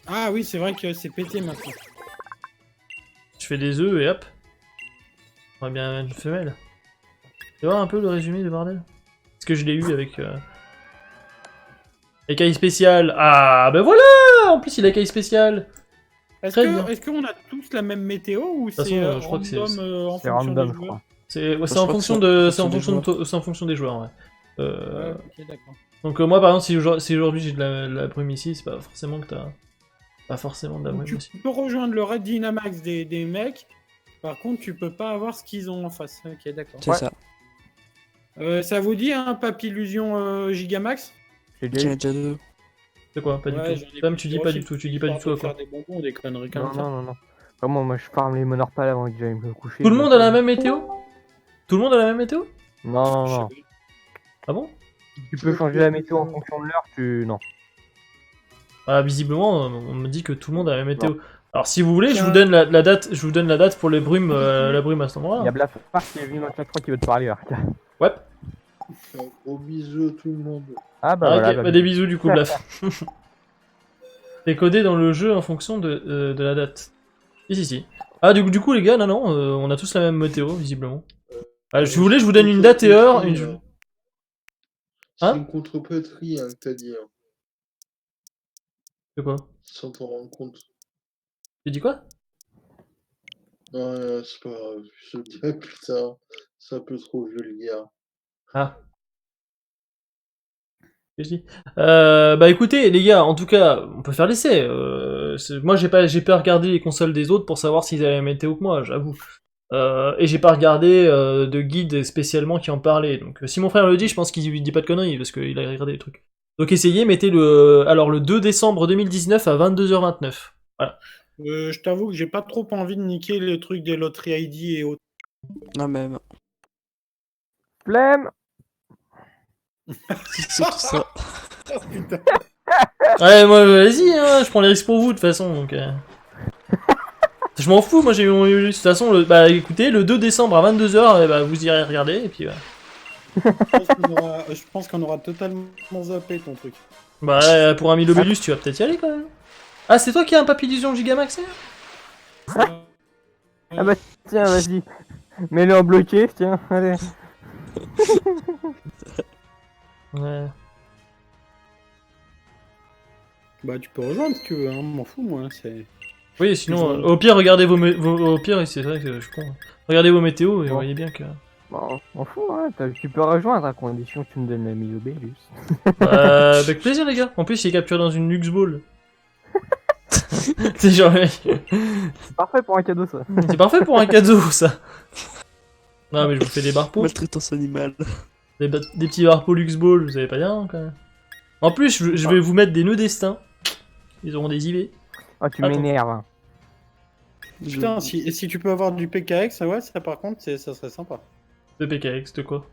Ah oui, c'est vrai que c'est pété maintenant. Je fais des œufs et hop. On va bien une femelle. Tu vois un peu le résumé de bordel? Est-ce que je l'ai eu avec... Écaille spéciale. Ah, bah voilà. En plus, il a écaille spéciale. Très bien. Est-ce qu'on a tous la même météo ou façon, c'est je crois que c'est- random en C'est fonction random, des je joueurs crois. C'est je en crois que fonction c'est de, en c'est en fonction fonction des c'est en fonction des joueurs, ouais. Ouais, ok, d'accord. Donc moi par exemple si aujourd'hui j'ai de la brume ici, c'est pas forcément que t'as pas forcément de la Donc, brume aussi. tu peux rejoindre le Red Dynamax des mecs. Par contre, tu peux pas avoir ce qu'ils ont en face. Ok, d'accord. C'est Ouais. ça. Ça vous dit un Papillusion Gigamax? J'ai J'en déjà ai eu. déjà 2. C'est quoi? Pas Ouais, du j'en ai tout. Tom, plus tu de dis pas refus. du tout, tu dis pas du tout à quoi. Faire des bonbons, des conneries comme Non, ça. non. Vraiment, moi je farm les monorpales avant que j'aille me coucher. Tout le donc, monde a la même météo? Tout le monde a la même météo? Non. Ah bon? Tu peux changer la météo en fonction de l'heure, Non. Ah visiblement on me dit que tout le monde a la même météo. Non. Alors si vous voulez, je Tiens. vous donne la date, je vous donne la date pour les brumes, la brume à cet Il y a endroit-là. Blafar qui est venu dans le chat qui veut te parler là. Ouais. Gros bisous à tout le monde. Ah bah Ah, voilà. ok, bah, bah, des bisous du coup, Blaf. C'est codé dans le jeu en fonction de la date. Si. Ah du coup les gars, non, on a tous la même météo visiblement. Ah, si vous voulez, je vous donne une date et heure. C'est Hein une contre-patrie, hein, que t'as dit. Hein, C'est quoi? sans t'en rendre compte. Tu dis quoi? Non, c'est pas grave. Je te le dirai plus tard. C'est un peu trop vulgaire. Ah. Qu'est-ce que je dis? Bah écoutez les gars, en tout cas, on peut faire l'essai. Moi j'ai pas regardé les consoles des autres pour savoir s'ils avaient la même météo que moi, j'avoue. Et j'ai pas regardé de guide spécialement qui en parlait. Donc si mon frère le dit, je pense qu'il dit pas de conneries parce qu'il a regardé les trucs. Donc essayez, mettez le 2 décembre 2019 à 22h29. Voilà. Je t'avoue que j'ai pas trop envie de niquer les trucs des loteries ID et autres. Non, même. Flemme. C'est tout ça. Oh, putain. Ouais, moi vas-y, hein, je prends les risques pour vous de toute façon. Donc, je m'en fous, moi j'ai eu mon de toute façon. Bah écoutez, le 2 décembre à 22h, bah, vous irez regarder et puis. Je pense qu'on aura totalement zappé ton truc. Bah pour un Milobellus, tu vas peut-être y aller quand même. Ah, c'est toi qui as un papillusion Gigamax là? Ah bah tiens, vas-y. Mets-le en bloqué, tiens, allez. Ouais. Bah tu peux rejoindre si tu veux, hein, m'en fous moi. C'est... Oui, sinon, au pire, regardez au pire, c'est vrai que je suis con. Regardez vos météos et vous voyez bien que. Bon, on fout, hein. Tu peux rejoindre à condition que tu me donnes la Milobellus. Avec plaisir les gars. En plus, il est capturé dans une Lux Ball. C'est genre, C'est parfait pour un cadeau ça. c'est parfait pour un cadeau ça. Non mais je vous fais des barpeaux. Maltraitance animale. Des petits barpeaux Lux Ball, vous savez pas bien quand même. En plus, je vais vous mettre des nœuds destin. Ils auront des IV. Oh, tu Attends. m'énerves. Hein. Putain, si tu peux avoir du PKX, ouais, ça par contre, ça serait sympa. De PKX, de quoi?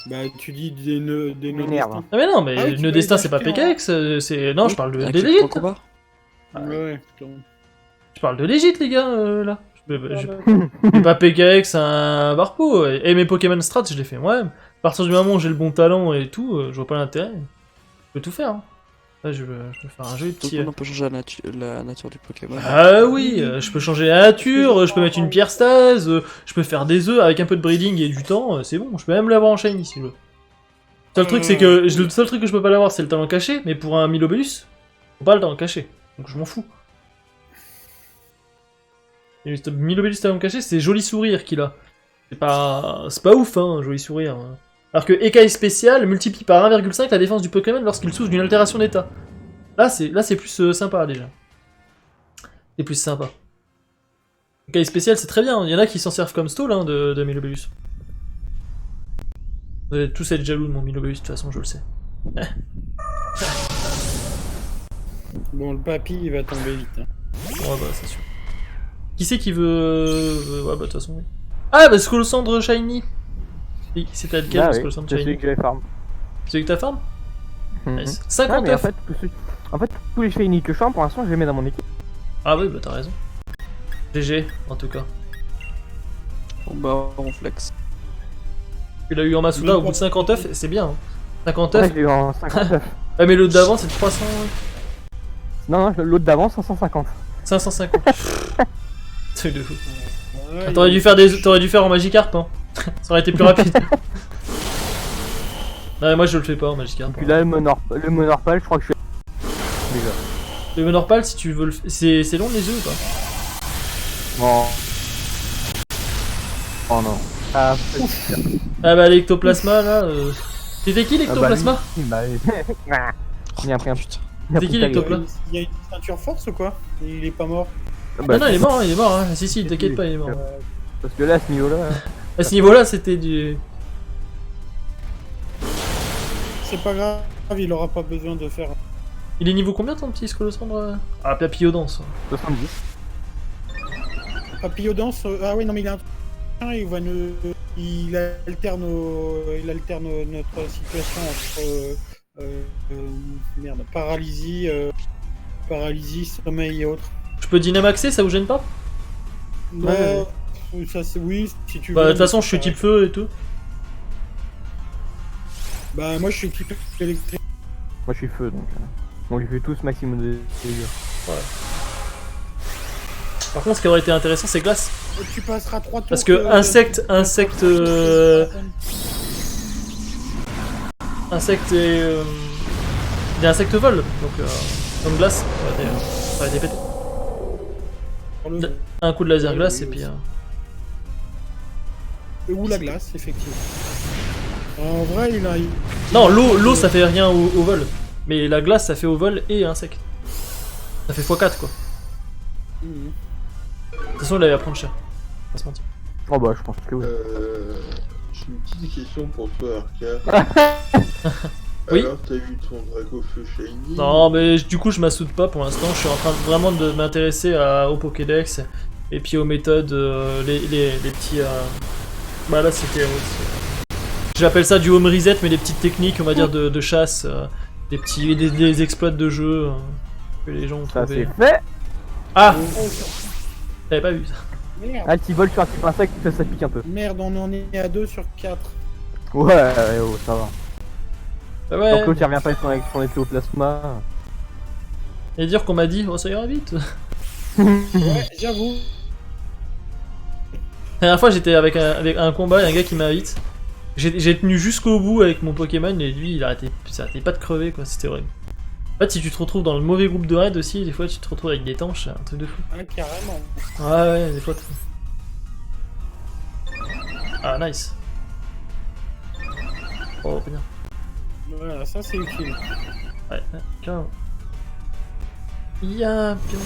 Bah tu dis des nœuds M'énerve. destins. Ah mais non, mais Ah oui, tu nœud vas destin les c'est pas acheter PKX, c'est... Non, je parle de Avec des les légit. points combat. Ouais, putain. Je parle de légit les gars, là. Ah, Je bah, fais pas PKX un barpeau. Et mes Pokémon Strat, je les fais moi-même. À partir du moment où j'ai le bon talent et tout, je vois pas l'intérêt. Je peux tout faire. Hein. Là, je veux faire un joli Donc petit... on peut changer la nature du Pokémon. Ah oui, je peux changer la nature, je peux mettre une pierre stase, je peux faire des œufs avec un peu de breeding et du temps, c'est bon, je peux même l'avoir en shiny si je veux. Le truc c'est que le seul truc que je peux pas l'avoir c'est le talent caché, mais pour un Milobellus, faut pas le talent caché, donc je m'en fous. Et le Milobellus talent caché, c'est joli sourire qu'il a. C'est pas ouf hein, joli sourire. Hein. Alors que écaille spéciale multiplie par 1,5 la défense du Pokémon lorsqu'il souffre d'une altération d'état. Là c'est plus sympa déjà. C'est plus sympa. Écaille spéciale c'est très bien, il y en a qui s'en servent comme stall hein, de Milobellus. Vous allez tous être jaloux de mon Milobellus de toute façon, je le sais. Bon, le papy il va tomber vite. Hein. Ouais bah c'est sûr. Qui c'est qui veut... Ouais bah de toute façon oui. Ah bah Skolosandre Shiny. C'était lequel Ah le oui, Skolosandre c'est celui Shiny? que j'avais farm. Celui que t'as farm? Mhm. Nice. Ah, 50 mais en œufs. fait, tous les shiny que je farm pour l'instant, je les mets dans mon équipe. Ah oui bah t'as raison. GG en tout cas. Bon bah on flex. Tu l'as eu en Masuda au bout de 50 œufs, c'est bien. Hein. 50 Ouais, œufs. je l'ai eu en 59. Ouais mais l'autre d'avant c'est 300... Non, l'autre d'avant, 550. 550. Truc de fou. Ouais, Ah, t'aurais dû faire en Magikarp hein. Ça aurait été plus rapide. Non mais moi je le fais pas en Magikarp. Puis là, le Monorpal, je crois que je suis. Déjà. Le Monorpal, si tu veux le... C'est long les œufs ou pas? Bon. Oh non. Ah, Ah bah l'ectoplasma là... C'était qui l'ectoplasma? bah, il a pris un Putain. C'est qui l'ectoplasma? Il y a une ceinture force ou quoi? Il est pas mort. Ah non, il est mort, il est mort. Hein. Si, t'inquiète pas, il est mort. Parce que là, à ce niveau-là. À ce niveau-là, c'était du... C'est pas grave, il aura pas besoin de faire. Il est niveau combien ton petit scolocendre? Ah, papillodance. 70. Papillodance, ah oui, non, mais il a un truc. Il va nous. Il alterne notre situation entre. Merde, paralysie, sommeil et autres. Je peux dynamaxer, ça vous gêne pas? Ouais, ça c'est oui, si tu veux. Bah, de toute façon, je suis type feu et tout. Bah, moi je suis type électrique. Moi, je suis feu donc. Donc, j'ai fait tous maximum de dégâts. Par contre, ce qui aurait été intéressant, c'est glace. Tu passeras 3 tours. Parce que insecte et... des insectes volent, donc glace, ça aurait été pété. Un coup de laser glace et puis... Ou la glace, effectivement. En vrai, il a... Non, l'eau ça fait rien au vol, mais la glace ça fait au vol et insecte. Ça fait x4 quoi. Mhm. De toute façon, il allait apprendre cher. Pas se mentir. Oh bah, je pense que oui. J'ai une petite question pour toi, Arca. Oui. Alors, t'as eu ton Dracofeu Shiny? Non, mais du coup, je m'assoude pas pour l'instant. Je suis en train vraiment de m'intéresser au Pokédex et puis aux méthodes, les petits. Bah là, c'était. J'appelle ça du home reset, mais des petites techniques, on va dire, de chasse, des exploits de jeu que les gens ont Ça trouvé. c'est fait. Ah, Oh, t'avais pas vu ça. merde. Ah, petit vol sur un type insecte, ça pique un peu. Merde, on en est à 2 sur 4. Ouais, oh, ça va. Bah Tant ouais. que l'autre il revient pas avec son ectoplasma. Et dire qu'on m'a dit, oh ça ira vite. Ouais, j'avoue. La dernière fois, j'étais avec un combat et un gars qui m'invite. J'ai tenu jusqu'au bout avec mon Pokémon et lui, ça arrêtait pas de crever quoi, c'était horrible. En fait, si tu te retrouves dans le mauvais groupe de raid aussi, des fois tu te retrouves avec des tanches, c'est un truc de fou. Ah, carrément. Ouais, des fois. Ah, nice. Oh, bien. Voilà, ça c'est utile. Ouais, carrément. Ya, bien.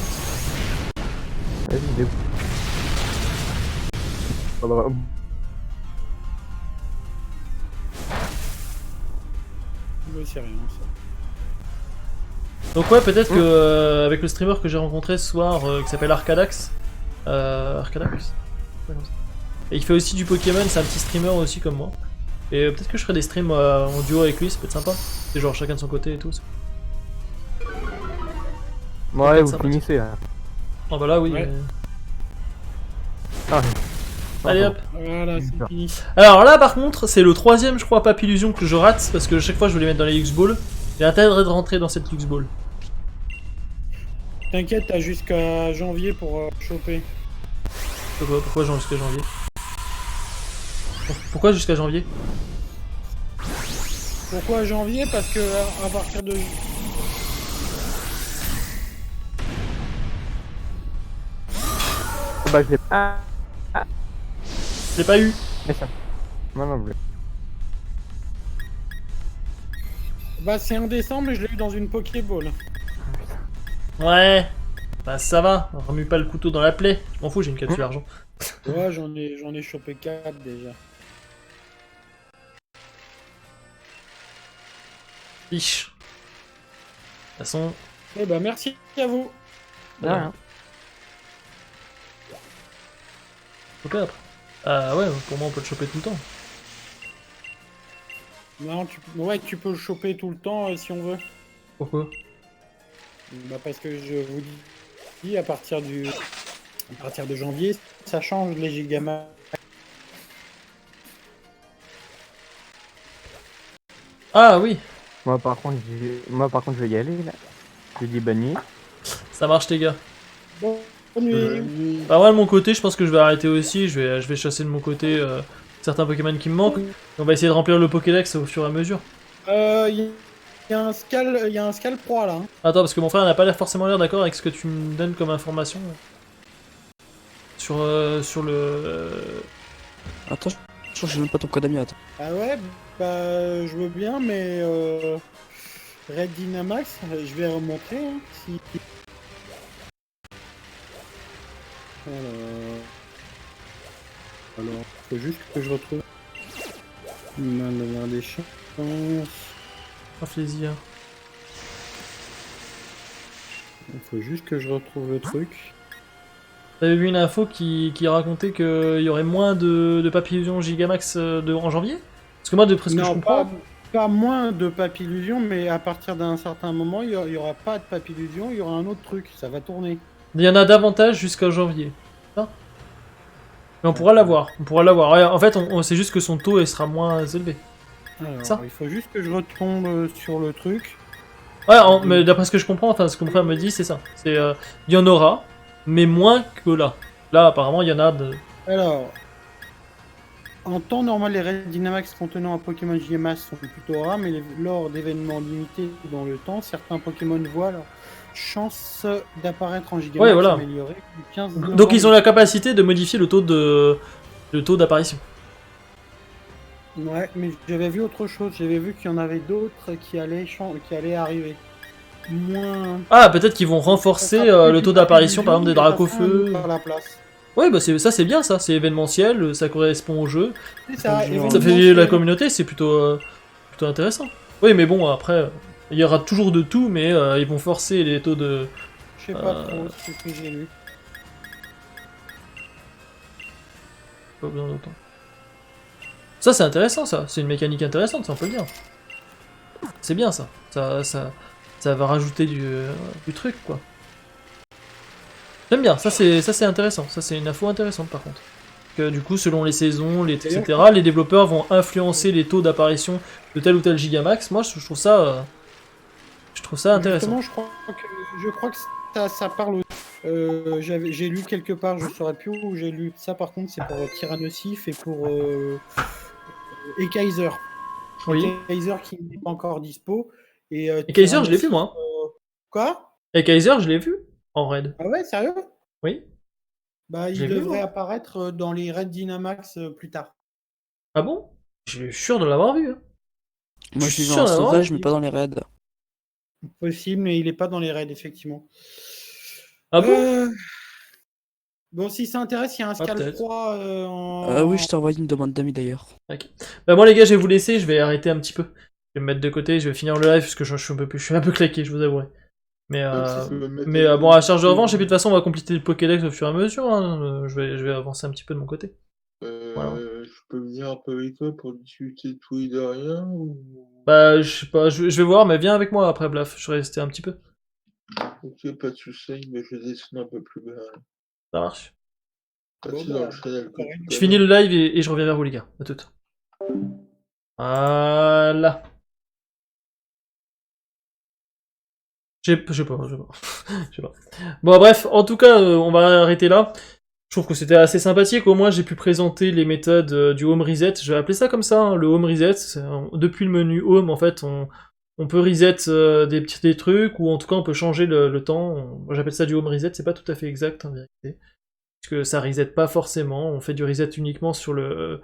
Vas-y, dégoût. Oh, bah, C'est rien ça. Donc ouais, peut-être que avec le streamer que j'ai rencontré ce soir, qui s'appelle Arcadax, Arcadax, ouais, comme ça. Et il fait aussi du Pokémon, c'est un petit streamer aussi comme moi. Et peut-être que je ferai des streams en duo avec lui, ça peut être sympa. C'est genre chacun de son côté et tout. ouais, vous sympa. finissez là. Oh bah là oui. Ouais. Ah, Allez hop. Voilà, c'est fini. Alors là par contre, c'est le troisième je crois Papillusion que je rate, parce que chaque fois je veux les mettre dans les X-Ball. J'ai intérêt de rentrer dans cette X-Ball. T'inquiète, t'as jusqu'à janvier pour choper. Pourquoi jusqu'à janvier? Pourquoi jusqu'à janvier? Pourquoi janvier? Parce que à partir de... bah, je l'ai pas. Je l'ai pas eu. Mais ça. Non, non, je l'ai. Bah c'est en décembre, mais je l'ai eu dans une Pokéball. Ouais. Bah ça va, remue pas le couteau dans la plaie. Je m'en fous, j'ai une capsule argent. Ouais, j'en ai chopé 4 déjà. Fiche. De toute façon... Eh bah merci à vous. De rien. Ok après. Ah ouais, pour moi on peut le choper tout le temps. Non, tu peux le choper tout le temps si on veut. Pourquoi? Bah parce que je vous dis, à partir de janvier, ça change les gigamas. Ah oui, Moi, par contre, je vais y aller là. Je dis bonne nuit. ça marche les gars. Bonne nuit. Bah moi de mon côté, je pense que je vais arrêter aussi. Je vais chasser de mon côté certains Pokémon qui me manquent. On va essayer de remplir le Pokédex au fur et à mesure. Il il y a un Scal Pro là. Hein. Attends, parce que mon frère n'a pas l'air forcément l'air d'accord avec ce que tu me donnes comme information. Sur le... Attends, je sais même pas ton code ami, attends. Ah ouais, bah je veux bien, mais Red Dynamax, je vais remonter. Hein, si... Alors, faut juste que je retrouve. Main de voir des chances. Pas plaisir. Il faut juste que je retrouve le truc. T'avais vu une info qui racontait qu'il y aurait moins de papillons Gigamax en janvier? Parce que moi, de ce que je Non, comprends... pas moins de papillusion, mais à partir d'un certain moment, il y aura pas de papillusion, il y aura un autre truc, ça va tourner. Il y en a davantage jusqu'à janvier. Ça. Mais on pourra l'avoir. On pourra l'avoir. Ouais, en fait, on sait juste que son taux il sera moins élevé. Alors, Ça. il faut juste que je retombe sur le truc. Ouais, mais d'après ce que je comprends, enfin ce que mon frère me dit, c'est ça. C'est il y en aura, mais moins que là. Là, apparemment, il y en a de. Alors, en temps normal, les Red Dynamax contenant un Pokémon Gigamax sont plutôt rares, mais lors d'événements limités dans le temps, certains Pokémon voient leur chance d'apparaître en Gigamax Ouais, voilà. améliorée du 15 Donc ils ont la capacité de modifier le taux d'apparition. Ouais, mais j'avais vu autre chose, j'avais vu qu'il y en avait d'autres qui allaient arriver. Moins... Ah, peut-être qu'ils vont renforcer le taux d'apparition, par exemple, des Dracofeu. À la place. Ouais, bah c'est bien ça, c'est événementiel, ça correspond au jeu. C'est ça, Ça fait événementiel. vivre la communauté, c'est plutôt intéressant. Oui, mais bon, après, il y aura toujours de tout, mais ils vont forcer les taux de... Je sais pas trop, c'est ce que j'ai lu. Pas besoin d'autant. Ça, c'est intéressant, ça. C'est une mécanique intéressante, ça, on peut le dire. C'est bien, ça. Ça va rajouter du truc, quoi. J'aime bien, ça c'est intéressant. Ça, c'est une info intéressante, par contre. Que, du coup, selon les saisons, etc., les développeurs vont influencer les taux d'apparition de tel ou tel Gigamax. Moi, je trouve ça intéressant. Justement, je crois que ça parle. J'ai lu quelque part, je saurais plus où j'ai lu ça. Par contre, c'est pour Tyrannosif et pour Kaiser. Oui. Kaiser qui n'est pas encore dispo. Et Kaiser, je l'ai vu, moi. Quoi? Et Kaiser, je l'ai vu en raid. Ah ouais, sérieux? Oui. Bah, il J'ai vu, devrait moi. apparaître dans les Red Dynamax plus tard. Ah bon? Je suis sûr de l'avoir vu. Hein. Moi, Je je suis suis sûr en d'avoir sauvage, vu. mais pas dans les raids. Possible, mais il est pas dans les raids, effectivement. Ah bon? Bon, si ça intéresse, il y a un peut-être. Scal 3 en... Ah oui, je t'ai envoyé une demande d'amis d'ailleurs. Ok. Bah moi les gars, je vais vous laisser, je vais arrêter un petit peu. Je vais me mettre de côté, je vais finir le live parce que je suis un peu claqué, je vous avouerai. Mais bon, à charge de revanche, et puis de toute façon, on va compléter le Pokédex au fur et à mesure. Hein. Je vais avancer un petit peu de mon côté. Voilà. Je peux venir un peu avec toi pour discuter de tout et de rien ou... Bah, je sais pas, je vais voir, mais viens avec moi après, Blaf. Je vais rester un petit peu. Ok, pas de soucis, mais je descends un peu plus bas. Ça marche. Merci Bon, dans bah, le channel. Je finis le live et je reviens vers vous, les gars. À toutes. Voilà. Je sais pas. Bon, bref, en tout cas, on va arrêter là. Je trouve que c'était assez sympathique. Au moins, j'ai pu présenter les méthodes du home reset. Je vais appeler ça comme ça, hein, le home reset. Depuis le menu home, en fait, on peut reset des trucs, ou en tout cas, on peut changer le temps. Moi, j'appelle ça du home reset. C'est pas tout à fait exact, en vérité. Parce que ça reset pas forcément. On fait du reset uniquement sur le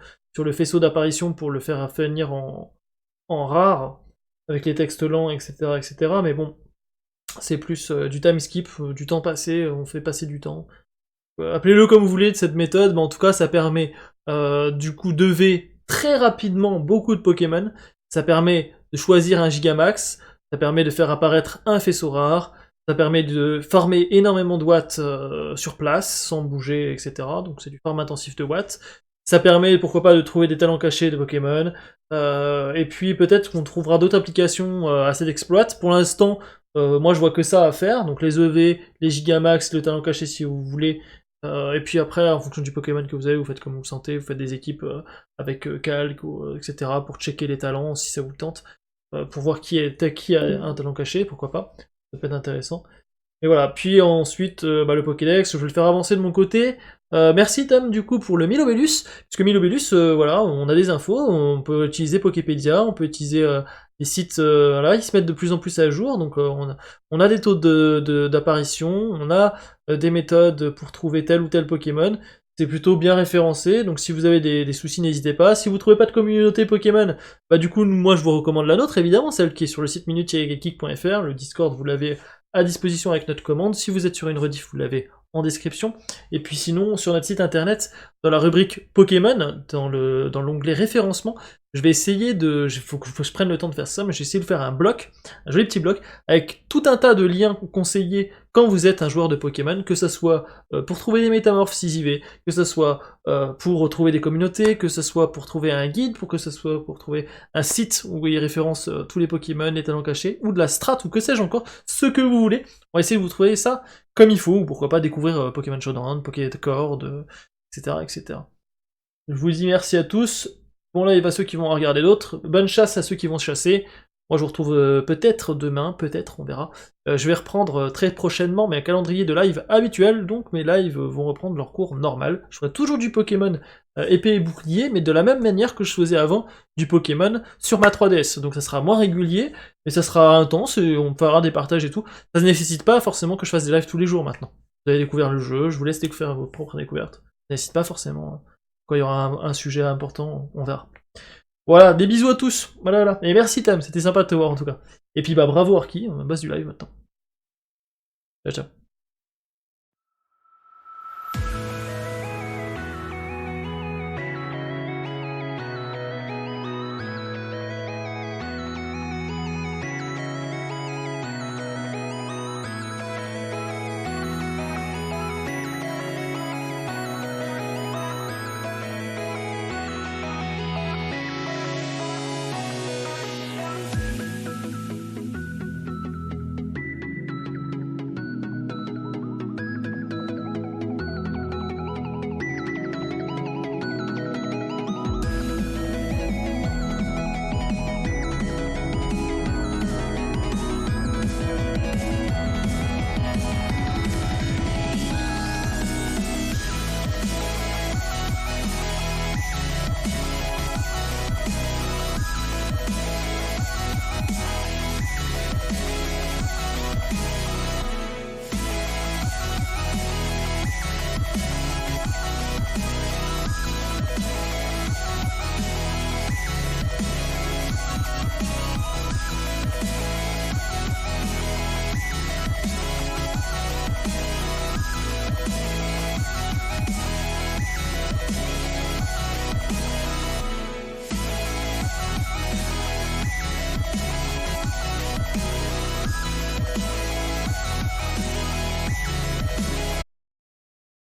faisceau d'apparition pour le faire venir en rare, avec les textes lents, etc., etc. Mais bon, c'est plus du time skip, du temps passé, on fait passer du temps. Appelez-le comme vous voulez de cette méthode, mais en tout cas ça permet du coup de V très rapidement beaucoup de Pokémon, ça permet de choisir un Gigamax, ça permet de faire apparaître un faisceau rare, ça permet de farmer énormément de watts sur place, sans bouger, etc. Donc c'est du farm intensif de watts. Ça permet, pourquoi pas, de trouver des talents cachés de Pokémon. Et puis peut-être qu'on trouvera d'autres applications à cet exploit. Pour l'instant, moi je vois que ça à faire. Donc les EV, les Gigamax, le talent caché si vous voulez. Et puis après, en fonction du Pokémon que vous avez, vous faites comme vous le sentez. Vous faites des équipes avec calque, etc. pour checker les talents si ça vous tente. Pour voir qui a un talent caché, pourquoi pas. Ça peut être intéressant. Et voilà, puis ensuite, le Pokédex, je vais le faire avancer de mon côté. Merci Tom du coup pour le Milobellus, puisque Milobellus, voilà, on a des infos, on peut utiliser Poképédia, on peut utiliser les sites, là, ils se mettent de plus en plus à jour, donc on a des taux d'apparition, on a des méthodes pour trouver tel ou tel Pokémon, c'est plutôt bien référencé, donc si vous avez des soucis, n'hésitez pas. Si vous trouvez pas de communauté Pokémon, bah du coup, moi je vous recommande la nôtre, évidemment, celle qui est sur le site minute-geek.fr, le Discord, vous l'avez à disposition avec notre commande. Si vous êtes sur une rediff, vous l'avez en description. Et puis sinon, sur notre site internet, dans la rubrique Pokémon, dans l'onglet référencement, je vais essayer de... faut que je prenne le temps de faire ça, mais j'ai essayé de faire un bloc, un joli petit bloc, avec tout un tas de liens conseillés quand vous êtes un joueur de Pokémon, que ça soit pour trouver des métamorphes CIV, que ça soit pour trouver des communautés, que ça soit pour trouver un guide, que ça soit pour trouver un site où il référence tous les Pokémon, les talents cachés, ou de la strat, ou que sais-je encore, ce que vous voulez. On va essayer de vous trouver ça comme il faut, ou pourquoi pas découvrir Pokémon Showdown, Pokécord, etc., etc. Je vous dis merci à tous. Bon live à ceux qui vont en regarder d'autres. Bonne chasse à ceux qui vont se chasser. Moi je vous retrouve peut-être demain, peut-être, on verra. Je vais reprendre très prochainement mes calendriers de live habituels, donc mes lives vont reprendre leur cours normal. Je ferai toujours du Pokémon épée et bouclier, mais de la même manière que je faisais avant du Pokémon sur ma 3DS. Donc ça sera moins régulier, mais ça sera intense, et on fera des partages et tout. Ça ne nécessite pas forcément que je fasse des lives tous les jours maintenant. Vous avez découvert le jeu, je vous laisse découvrir vos propres découvertes. Ça nécessite pas forcément... Quand il y aura un sujet important, on verra. Voilà, des bisous à tous. Voilà. Et merci Tam, c'était sympa de te voir en tout cas. Et puis bah bravo Arki, on base du live maintenant. Ciao, ciao.